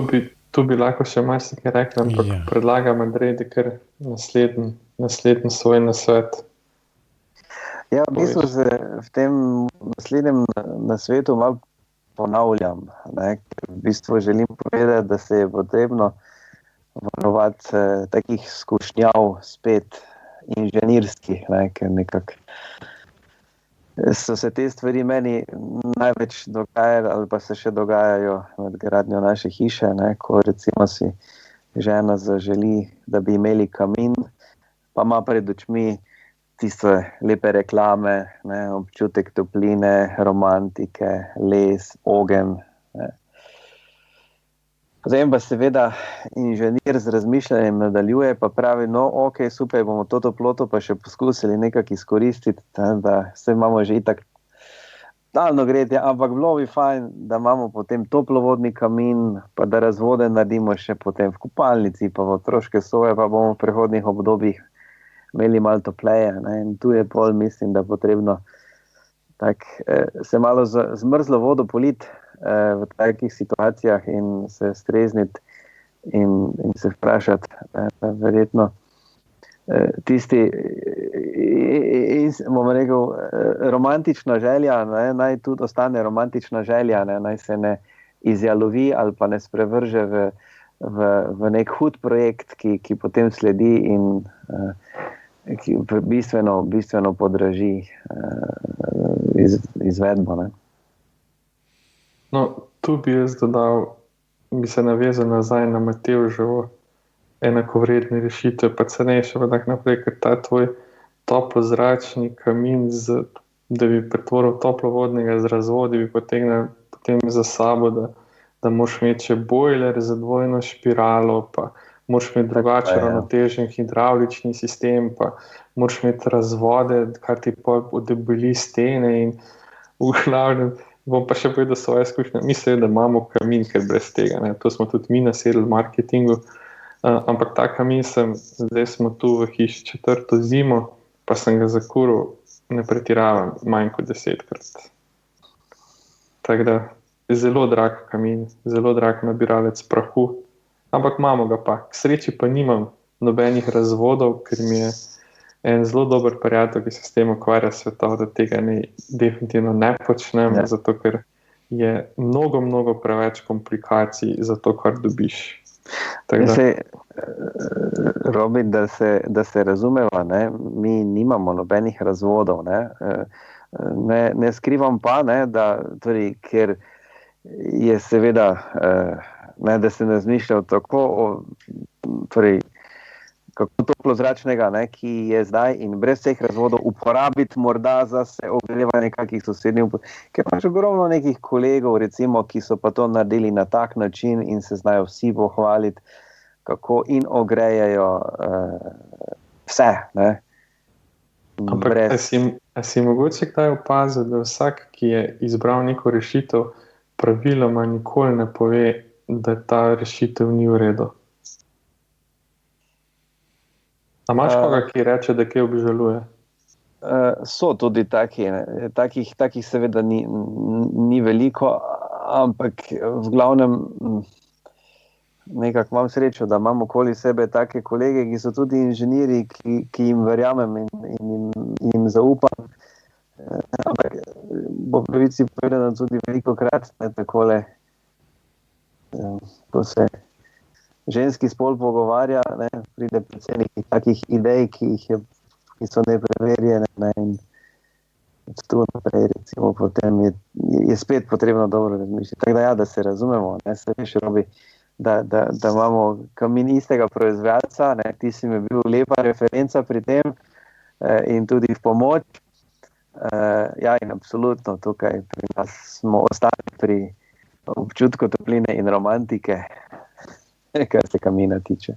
tu bi lahko še marsikaj rekla, ampak predlagam, Andrej, da kar naslednji svoj nasvet. Ja, v bistvu se v tem naslednjem nasvetu malo ponavljam, ne, ker v bistvu želim povedati, da se je potrebno varovati takih skušnjav spet inženirskih, ne, ker nekako so se te stvari meni največ dogajali ali pa se še dogajajo med gradnjo naše hiše, ne, ko recimo si žena zaželi, da bi imeli kamin, pa ima pred očmi tiste lepe reklame, ne, občutek topline, romantike, les, ogenj. Ne. Potem pa seveda inženir z razmišljanjem nadaljuje, pa pravi, no, ok, super, bomo to toploto pa še poskusili nekako izkoristiti, da vse imamo že itak daljno gretje, ampak bilo bi fajn, da imamo potem toplovodni kamin, pa da razvode naredimo še potem v kopalnici, pa v otroške sobe, pa bomo v prehodnih obdobjih imeli malo topleje. Ne? In tu je pol, mislim, da potrebno se malo zmrzlo vodo politi v takih situacijah in se strezniti in se vprašati, verjetno tisti, bomo rekel, romantična želja, naj tudi ostane romantična želja, naj se ne izjalovi ali pa ne sprevrže v nek hud projekt, ki potem sledi in ki bistveno podraži izvedbo. Ne. No, tu bi jaz dodal, bi se navezal nazaj na Matevževo enakovredne rešitve, pa cenejše, pa tak naprej, ker ta tvoj toplozračni kamin, da bi pretvoril toplovodnega z razvodi, bi potegnil potem za sabo, da moraš imeti še bojler za dvojno špiralo, pa moraš imeti drugače ravnotežen hidravlični sistem, pa moraš imeti razvode, kar ti odebeli stene in v glavnem, bom pa še povedal svoje izkušnje. Mislim, da imamo kamin, ker brez tega. Ne. To smo tudi mi nasedli v marketingu. Ampak ta kamin zdaj smo tu v hiši 4. zimo, pa sem ga zakuril, ne pretiravam, manj kot 10-krat. Tako da, zelo drag kamin, zelo drag nabiralec prahu, ampak imamo ga pa. K sreči pa nimam nobenih razvodov, ker mi je en zelo dober prijatelj, ki se s tem ukvarja, svetal, da tega definitivno ne počnem, zato ker je mnogo preveč komplikacij za to, kar dobiš. Robin, da se razumeva, ne? Mi nimamo nobenih razvodov. Ne skrivam pa, ne, ker je seveda, da se ne razmišlja tako kako toplozračnega, ki je zdaj in brez vseh razvodov uporabiti morda za se ogrevanje kakih sosednjih, ker pač ogromno nekih kolegov, recimo, ki so pa to naredili na tak način in se znajo vsi pohvaliti, kako in ogrejajo vse. Ne? Ampak a si mogoče kdaj opazil, da vsak, ki je izbral neko rešitev, praviloma nikoli ne pove, da ta rešitev ni v redu? A imaš koga, ki reče, da kaj obžaluje? So tudi taki. Takih seveda ni veliko, ampak v glavnem nekako imam srečo, da imam okoli sebe take kolege, ki so tudi inženirji, ki jim verjamem in jim zaupam. Ampak bo pravici povedano tudi veliko krat, takole, ko se ženski spol pogovarja, pride predvsem nekih takih idej, ki so nepreverjene, in tu naprej, recimo, potem je spet potrebno dobro razmišljati. Tako da se razumemo, se veš, Robi, da imamo kamin istega proizvajalca, ti si mi bil lepa referenca pri tem in tudi v pomoč. In absolutno tukaj pri nas smo ostali pri občutku topline in romantike, kar se kamina tiče.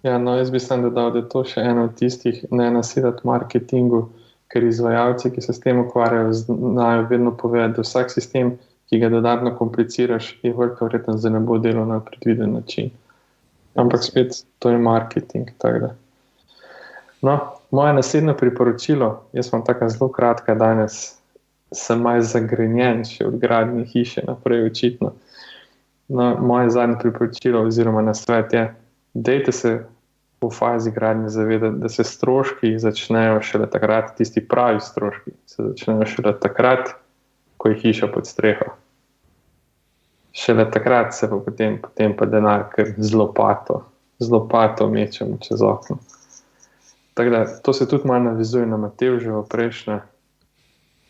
Jaz bi sem dodal, da je to še eno od tistih, ne nasedati marketingu, ker izvajalci, ki se s tem ukvarjajo, znajo vedno povedati, da vsak sistem, ki ga dodatno kompliciraš, je velika verjetnost, da ne bo delal na predviden način. Ampak spet, to je marketing. Tako da. No, moje naslednje priporočilo, jaz imam taka zelo kratka danes, sem malo zagrenjen še od gradnje hiše naprej očitno. No, moje zadnje priporočilo oziroma nasvet je, dajte se v fazi gradnje zavedati, da se stroški začnejo šele takrat, tisti pravi stroški se začnejo šele takrat, ko je hiša pod streho. Šele takrat se pa potem pa denar, ker z lopato mečemo čez okno. Tako da, to se tudi malo navizuje na Matevževo prejšnje.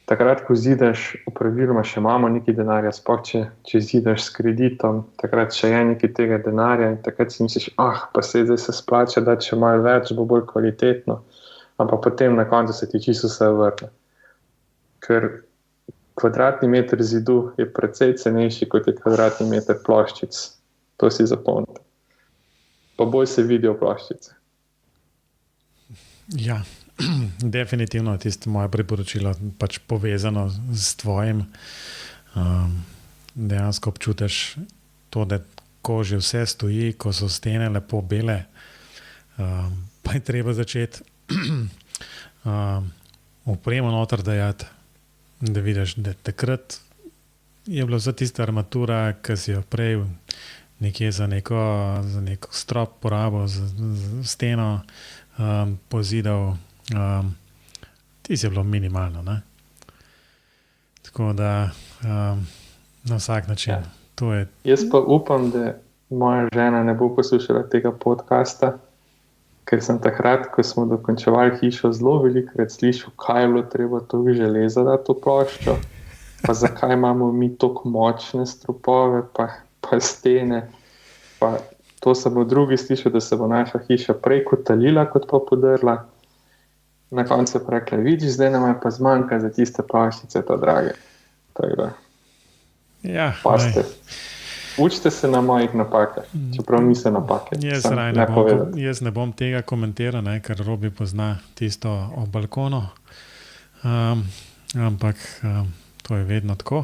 Takrat, ko zidaš, praviloma še imamo nekaj denarja, sploh če zidaš s kreditom, takrat še je nekaj tega denarja in takrat si misliš, pa zdaj se splača dati še malo več, bo bolj kvalitetno, ampak potem na koncu se ti čisto vse vrne. Ker kvadratni meter zidu je precej cenejši, kot je kvadratni meter ploščic. To si zapomnite. Pa bolj se vidijo ploščice. Ja, definitivno je tisto moje priporočilo pač povezano s tvojim. Dejansko občutiš to, da ko že vse stoji, ko so stene lepo bele, pa je treba začeti opremo noter dajati, da vidiš, da takrat je bila vsa tista armatura, ki si jo prej nekje za neko strop porabil, za steno pozidal, ti si je bilo minimalno, ne? Tako da na vsak način. Ja. To je... Jaz pa upam, da moja žena ne bo poslušala tega podcasta, ker sem takrat, ko smo dokončevali hišo, zelo velikokrat slišal, kaj je bilo treba toliko železa dati v ploščo, pa zakaj imamo mi toliko močne stropove, pa stene. Pa to se bo drugi slišal, da se bo naša hiša prej kotalila, kot pa podrla. Na koncu pa rekla, vidiš, zdaj nam je pa zmanjka za tiste ploščice, to drage. Tako da. Ja, Paste. Učite se na mojih napakah, čeprav niso napake. Jaz ne bom tega komentiral, ne, ker Robi pozna tisto o balkonu, ampak to je vedno tako.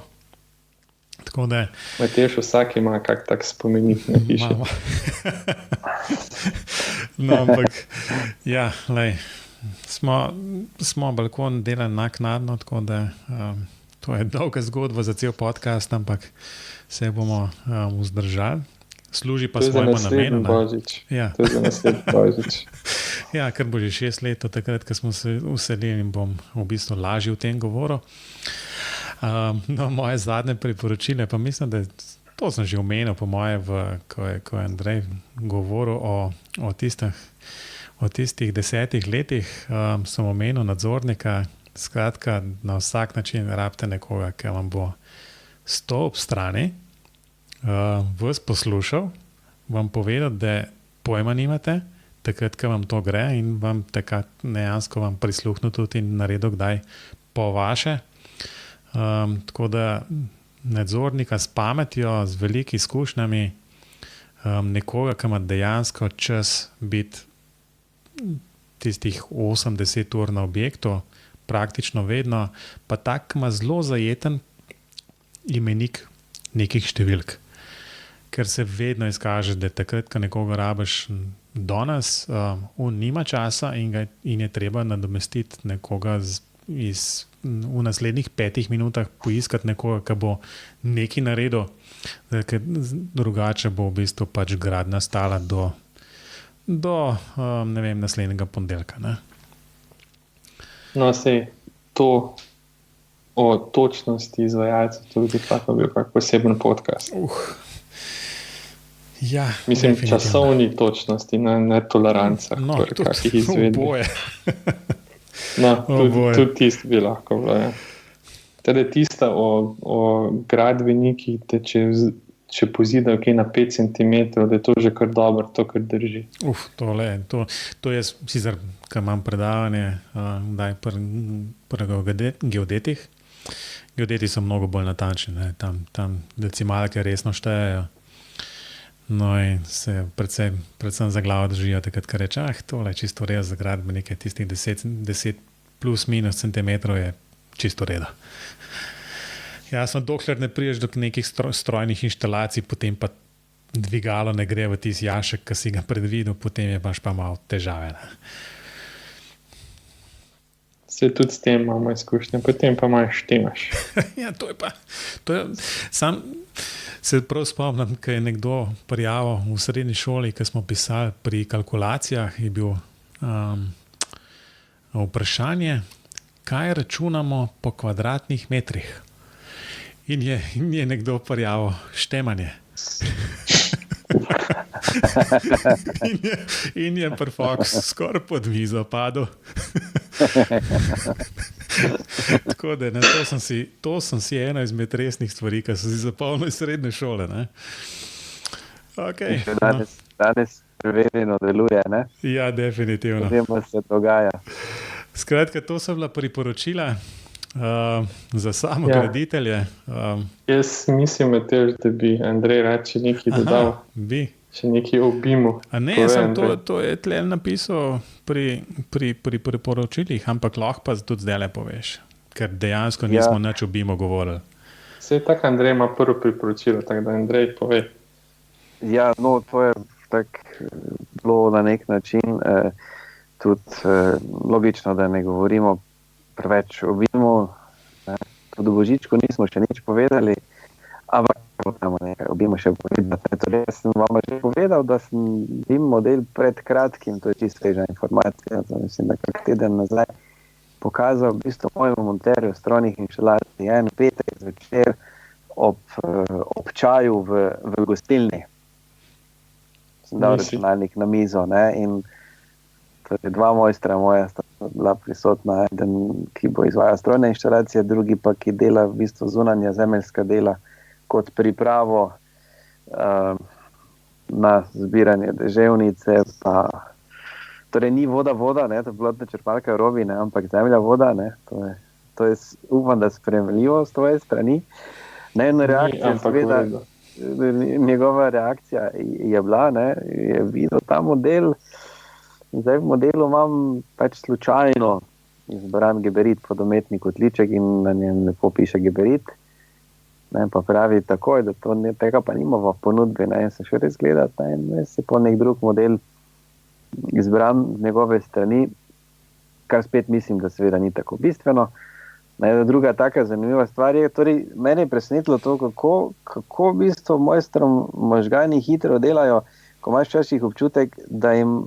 Tako da... Mateš, vsak ima kak tak spomenik na hiši. No, ampak ja, lej, smo balkon delali naknadno, tako da to je dolga zgodba za cel podcast, ampak se bomo vzdržali. Služi pa svojemu namenu. Ja. To je za naslednji božič. Ja, ker bo že 6 let od takrat, ko smo se uselili in bom v bistvu lažje v tem govoru. No, moje zadnje priporočile, pa mislim, da to sem že omenil, po moje, ko je Andrej govoril o tistih 10 letih, sem omenil nadzornika. Skratka, na vsak način rabite nekoga, ki vam bo stal ob strani, vas poslušal, vam povedal, da pojma nimate, takrat, ko vam to gre, in vam takrat dejansko vam prisluhnil tudi in naredil kdaj po vaše. Tako da nadzornika s pametjo, z velikimi izkušnjami, nekoga, ki ima dejansko čas biti tistih 80 ur na objektu, praktično vedno, pa tak ima zelo zajeten imenik nekih številk. Ker se vedno izkaže, da takrat, ko nekoga rabiš danes, on nima časa in je treba nadomestiti nekoga v naslednjih 5 minutah, poiskati nekoga, ki bo nekaj naredil, ker drugače bo v bistvu pač gradnja stala do ne vem, naslednjega ponedeljka, ne? No, sej, to o točnosti izvajalcev tudi tako bil kak poseben podcast. Ja, mislim, časovni točnosti, ne tolerancah, no, kakih izvedbi. Oboje. No, tudi tisto bi lahko bilo, ja. Teda tista o gradbenikih, da če pozidajo kaj na 5 cm, da je to že kar dobro, to kar drži. To je sicer, ko imam predavanje, daj pri geodetih. Geodeti so mnogo bolj natančni, ne? Tam decimalke resno štejejo. No in se predvsem za glavo držijo, takrat, ko reče, tole je čisto res za gradbenike, tistih 10 plus minus centimetrov je čisto reda. Jasno, dokler ne priješ do nekih strojnih inštalacij, potem pa dvigalo ne gre v tisti jašek, ki si ga predvidel, potem je pa malo težave. Ne? Se tudi s tem imamo izkušnje, potem pa malo štimaš. Ja, sam se prav spomnim, ko je nekdo prijavil v srednji šoli, ko smo pisali pri kalkulacijah, je bil vprašanje, kaj računamo po kvadratnih metrih. In je nekdo prijavil štemanje. in je Fox skoraj pod mizo padel. Tako da, to sem si ena izmed resnih stvari, ki so si zapomnil iz srednje šole. Ne? Okay, danes preverjeno deluje, ne? Ja, definitivno. Vemo, se dogaja. Skratka, to so bila priporočila. Za samo graditelje. Jaz mislim, Matevž, da bi Andrej rad še nekaj dodal. Bi. Še nekaj o BIM-u. Ne, to je tle napisal pri priporočilih, ampak lahko pa tudi zdaj le poveš, ker dejansko nismo nič o BIM-u govorili. Sej tako Andrej ima prvo priporočilo, tako da Andrej pove. Ja, no, to je tako bilo na nek način tudi logično, da ne govorimo preveč o BIM-u. Tudi v Božičku nismo še nič povedali, ampak moramo nekaj o BIM-u še povedati. Torej, jaz sem vam že povedal, da sem BIM model pred kratkim, to je čisto sveža informacija, mislim, da kak teden nazaj, pokazal v bistvu mojemu monterju strojnih inštalacij en petek zvečer ob čaju v gostilni. Sem dal računalnik na mizo, ne, in torej dva mojstra moja sta bila prisotna, eden, ki bo izvajal strojne inštalacije, drugi pa, ki dela v bistvu zunanja zemeljska dela kot pripravo na zbiranje deževnice, pa torej ni voda, ne, to je plotna črpalka v robi, ne, ampak zemlja voda, ne, to je upam, da sprejemljivo s tvoje strani. Ne, reakcija, seveda, njegova reakcija je bila, ne, je videl ta model. Zdaj v modelu imam pač slučajno izbran geberit pod umetni kotliček in na njem lepo piše geberit. Ne, pa pravi takoj, da tega pa nima v ponudbi, ne, in se še res gledati, ne, in se po nek drug model izbran z njegove strani, kar spet mislim, da seveda ni tako bistveno. Ne, druga taka zanimiva stvar je, torej mene je presenetilo to, kako v bistvu mojstrom možgani hitro delajo, ko imaš včasih občutek, da jim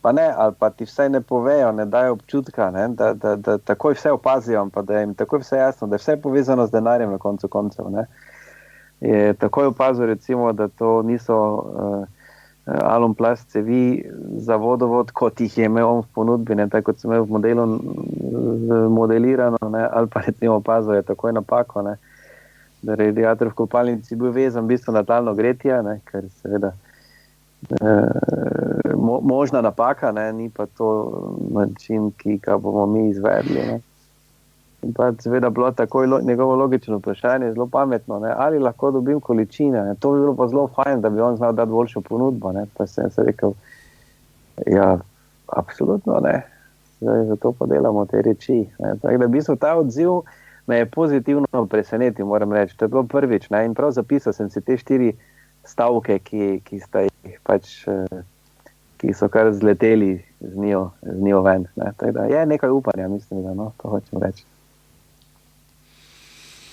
pa ne, ali pa ti vsaj ne povejo, ne dajo občutka, ne, da takoj vse opazijo, pa da jim takoj vse jasno, da je vse povezano z denarjem na koncu koncev. Ne. Je takoj opazil, recimo, da to niso alumplast cevi za vodovod, kot jih je imel v ponudbi, ne, tako kot sem imel v modelu modelirano, ne, ali pa recimo opazil je takoj napako, ne, da radiator v kopalnici bil vezan v bistvu na talno gretje, ne, ker seveda možna napaka, ne, ni pa to način, ki ga bomo mi izvedli. Ne. In pa seveda bilo takoj njegovo logično vprašanje, zelo pametno, ne, ali lahko dobim količine. Ne. To bi bilo pa zelo fajn, da bi on znal dati boljšo ponudbo. Ne. Pa sem se rekel, ja, absolutno ne. Zdaj zato pa delamo te reči. Ne. Tako da v bistvu ta odziv me je pozitivno presenetil, moram reči. To je bilo prvič. Ne. In prav zapisal sem si te 4 stavke, ki sta jih pač, ki so kar zleteli z njo ven. Ne. Tako da je nekaj upanja, mislim, da no, to hočem reči.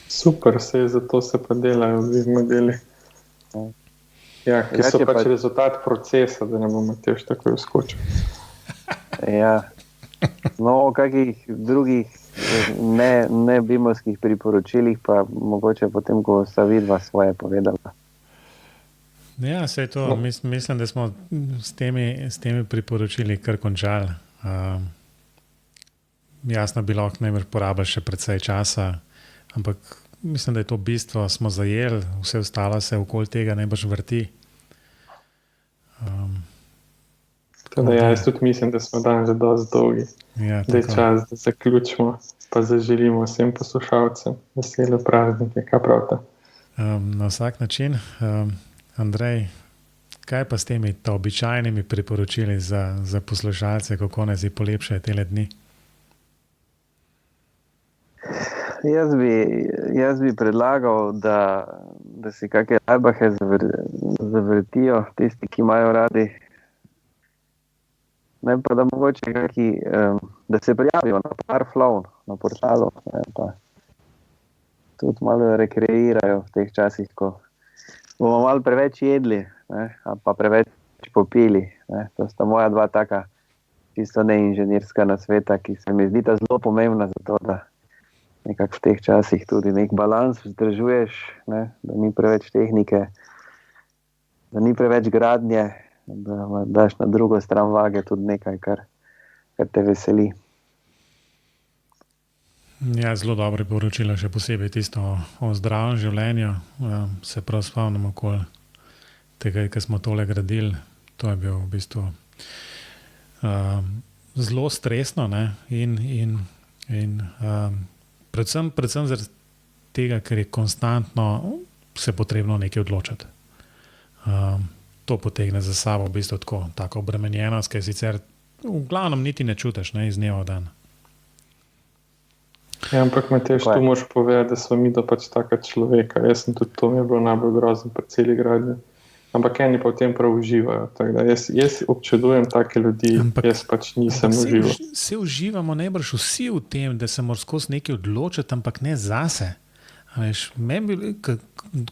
Super, zato se pa delajo v modeli. Ja, ki so pač rezultat procesa, da ne bomo tež takoj vskočili. Ja, no, o kakih drugih ne bimovskih priporočilih pa mogoče potem, ko sta vidva svoje povedala. Ja, sej to, mislim, da smo s temi priporočili kar končali. Jasno bi lahko najbrž porabili še precej časa, ampak mislim, da je to bistvo, smo zajeli, vse ostalo se okoli tega najbrž vrti. Jaz tudi mislim, da smo danes že dosti dolgi. Ja, da je čas, da zaključimo, pa zaželimo vsem poslušalcem vesele praznike. Kaj pravite? Na vsak način. Andrej, kaj pa s temi običajnimi priporočili za poslušalce, kako naj si polepšajo tele dni? Jaz bi predlagal, da si kakšne Laibache zavrtijo tisti, ki imajo radi. Ne pa da mogoče da se prijavijo na Parflow, na portalu, ne, pa tudi malo rekreirajo v teh časih, ko bomo malo preveč jedli, ne, pa preveč popili. Ne. To sta moja 2 taka čisto neinženirska nasveta, ki se mi zdita zelo pomembna za to, da nekako v teh časih tudi nek balans vzdržuješ, ne, da ni preveč tehnike, da ni preveč gradnje, da daš na drugo stran vage tudi nekaj, kar te veseli. Ja, zelo dobro poročilo, še posebej tisto o zdravem življenju. Se prav spomnimo okoli tega, ko smo tole gradili. To je bil v bistvu zelo stresno, ne? In Predvsem zaradi tega, ker je konstantno se potrebno nekaj odločiti. To potegne za sabo v bistvu tako obremenjenost, ki sicer v glavnem niti ne čutiš, ne, iz dneva v dan. Ja, ampak Matej, tu moraš povedati, da smo mi pač taka človeka. Jaz sem tudi, to mi je bilo najbolj grozno pri celi gradnji. Ampak eni pa v tem prav uživajo. Jaz občudujem take ljudi, jaz pač nisem užival. Vsi uživamo najbrž vsi v tem, da se moraš skozi nekaj odločiti, ampak ne zase.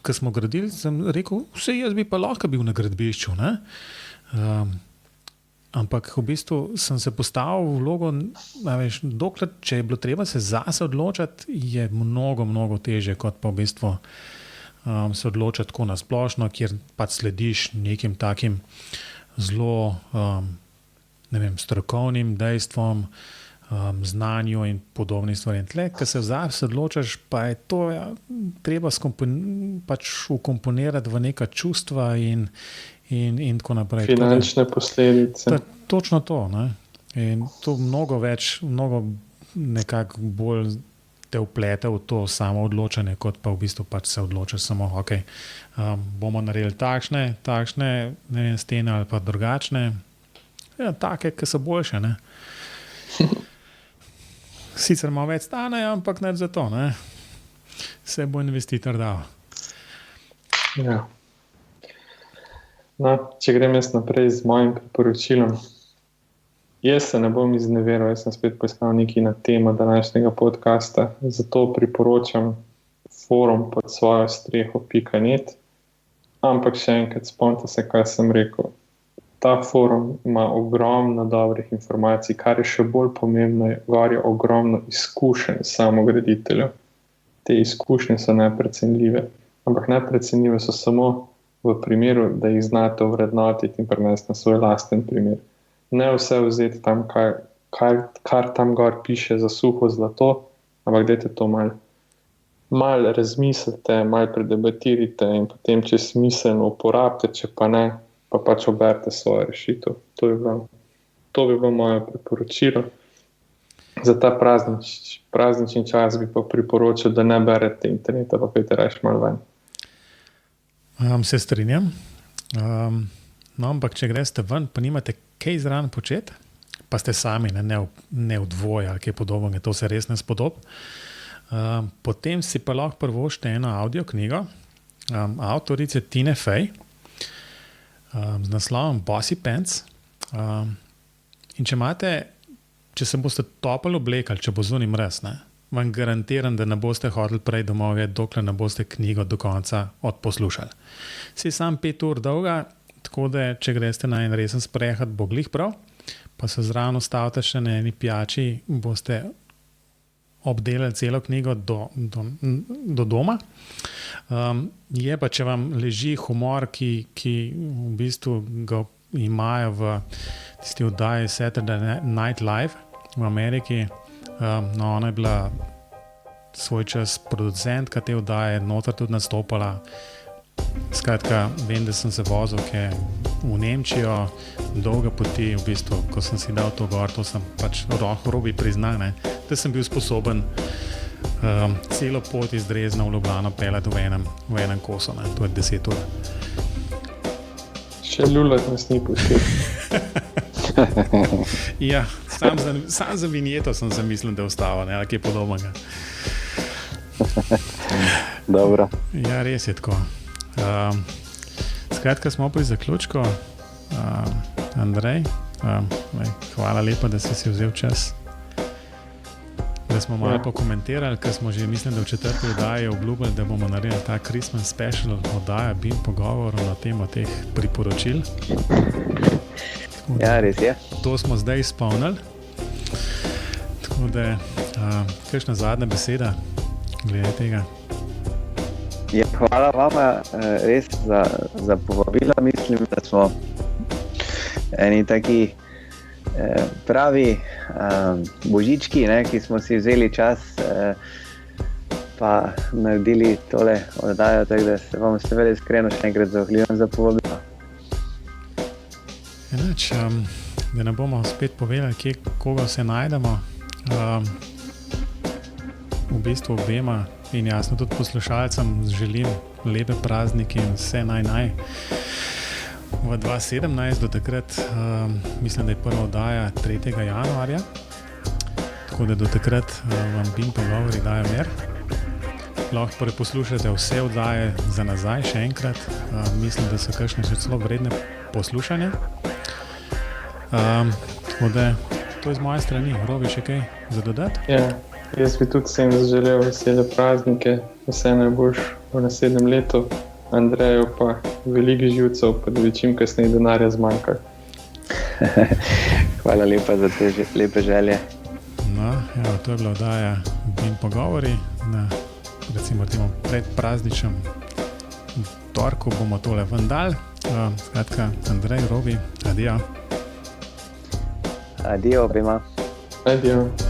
Ko smo gradili, sem rekel, vse jaz bi pa lahko bil na gradbišču. Ampak v bistvu sem se postavil v vlogo, dokler, če je bilo treba se zase odločiti, je mnogo, mnogo teže, kot pa v bistvu se odločiti tako na splošno, kjer pač slediš nekim takim zelo strokovnim dejstvom, znanju in podobnih stvari. Tle, ko se zase odločiš, pa je to treba pač ukomponirati v neka čustva in tako naprej. Finančne posledice. Točno to. Ne? In to mnogo več, mnogo nekako bolj te vplete v to samo odločanje, kot pa v bistvu pač se odločiš samo, bomo naredili takšne stene ali pa drugačne. Ja, take, ki so boljše. Ne? Sicer malo več stanejo, ampak ne za to. Ne? Se bo investitor dal. Ja. No, če grem jaz naprej z mojim priporočilom. Jaz se ne bom izneveril, jaz sem spet poiskal nekaj na temo današnjega podcasta, zato priporočam forum pod svojo streho.net, ampak še enkrat spomnite se, kaj sem rekel. Ta forum ima ogromno dobrih informacij, kar je še bolj pomembno, gor je ogromno izkušenj samograditeljev. Te izkušnje so neprecenljive, ampak neprecenljive so samo v primeru, da jih znate ovrednotiti in prenesti na svoj lasten primer. Ne vse vzeti tam, kar tam gor piše za suho zlato, ampak dajte to malo razmislite, malo predebatirite in potem, če smiselno uporabite, če pa ne, pa pač oberite svojo rešitev. To bi bilo moje priporočilo. Za ta praznični čas bi pa priporočil, da ne berete interneta, pa pejte raje malo ven. Se strinjam. No, ampak če greste ven, pa nimate kaj zraven početi, pa ste sami, ne v dvoje ali kaj podobnega, to se res ne spodob. Potem si pa lahko prvoščite eno audioknjigo avtorice Tine Fey z naslovom Bossy Pants. In če se boste toplo oblekali, če bo zunaj mraz, vam garantiram, da ne boste hodili prej domov, dokler ne boste knjigo do konca odposlušali. Si sam 5 ur dolga, tako da, če greste na en resen sprehod, bo glih prav, pa se zraven ustavite še na eni pijači, boste obdelali celo knjigo do doma. Je pa, če vam leži humor, ki v bistvu ga imajo v tisti oddaji Saturday Night Live v Ameriki. Ona je bila svoj čas producentka te oddaje, noter tudi nastopala. Skratka, vem, da sem se vozil v Nemčijo, dolga poti, v bistvu, ko sem si dal to gor, to sem pač robi priznal, da sem bil sposoben celo pot iz Dresdna v Ljubljano peljati v enem kosu, to je 10 ur. Še lulat nas ni pustil. Ja, sam za vinjeto sem se mislil, da je ostalo, ali kaj podobnega. Dobro. Ja, res je tako. Skratka, smo pri zaključku. Andrej, hvala lepa, da si vzel čas, da smo malo pokomentirali, ker smo že, mislim, da v 4. oddaji obljubili, da bomo naredili ta Christmas special oddaja BIM pogovorov na temo teh priporočil. Ja, res je. To smo zdaj izpolnili. Tako da, kakšna zadnja beseda glede tega? Ja, hvala vama res za povabilo. Mislim, da smo eni taki pravi božički, ki smo si vzeli čas pa naredili tole oddajo, tako da se vam seveda iskreno še enkrat zahvaljujem za povabilo. Enač, da ne bomo spet povedali, koga se najdemo. v bistvu obema in jasno tudi poslušalcem želim lepe praznike in vse naj. V 2017 do takrat, mislim, da je prva oddaja 3. januarja, tako da do takrat vam BIM pogovori dajo mer. Lahko poslušate vse oddaje za nazaj še enkrat, mislim, da so kakšne še celo vredne poslušanja. Tako da to je z moje strani. Robi, še kaj za dodati? Ja, jaz bi tudi vsem zaželel vesele praznike, vse najboljše v naslednjem letu. Andreju pa veliko živcev, pa da bi čim kasneje denarja zmanjkalo. Hvala lepa za te lepe želje. No, evo, to je bila oddaja BIM pogovori. Recimo temu predprazničnem torku bomo tole ven dali. Skratka, Andrej, Robi, adijo. Adijo obema. Adijo.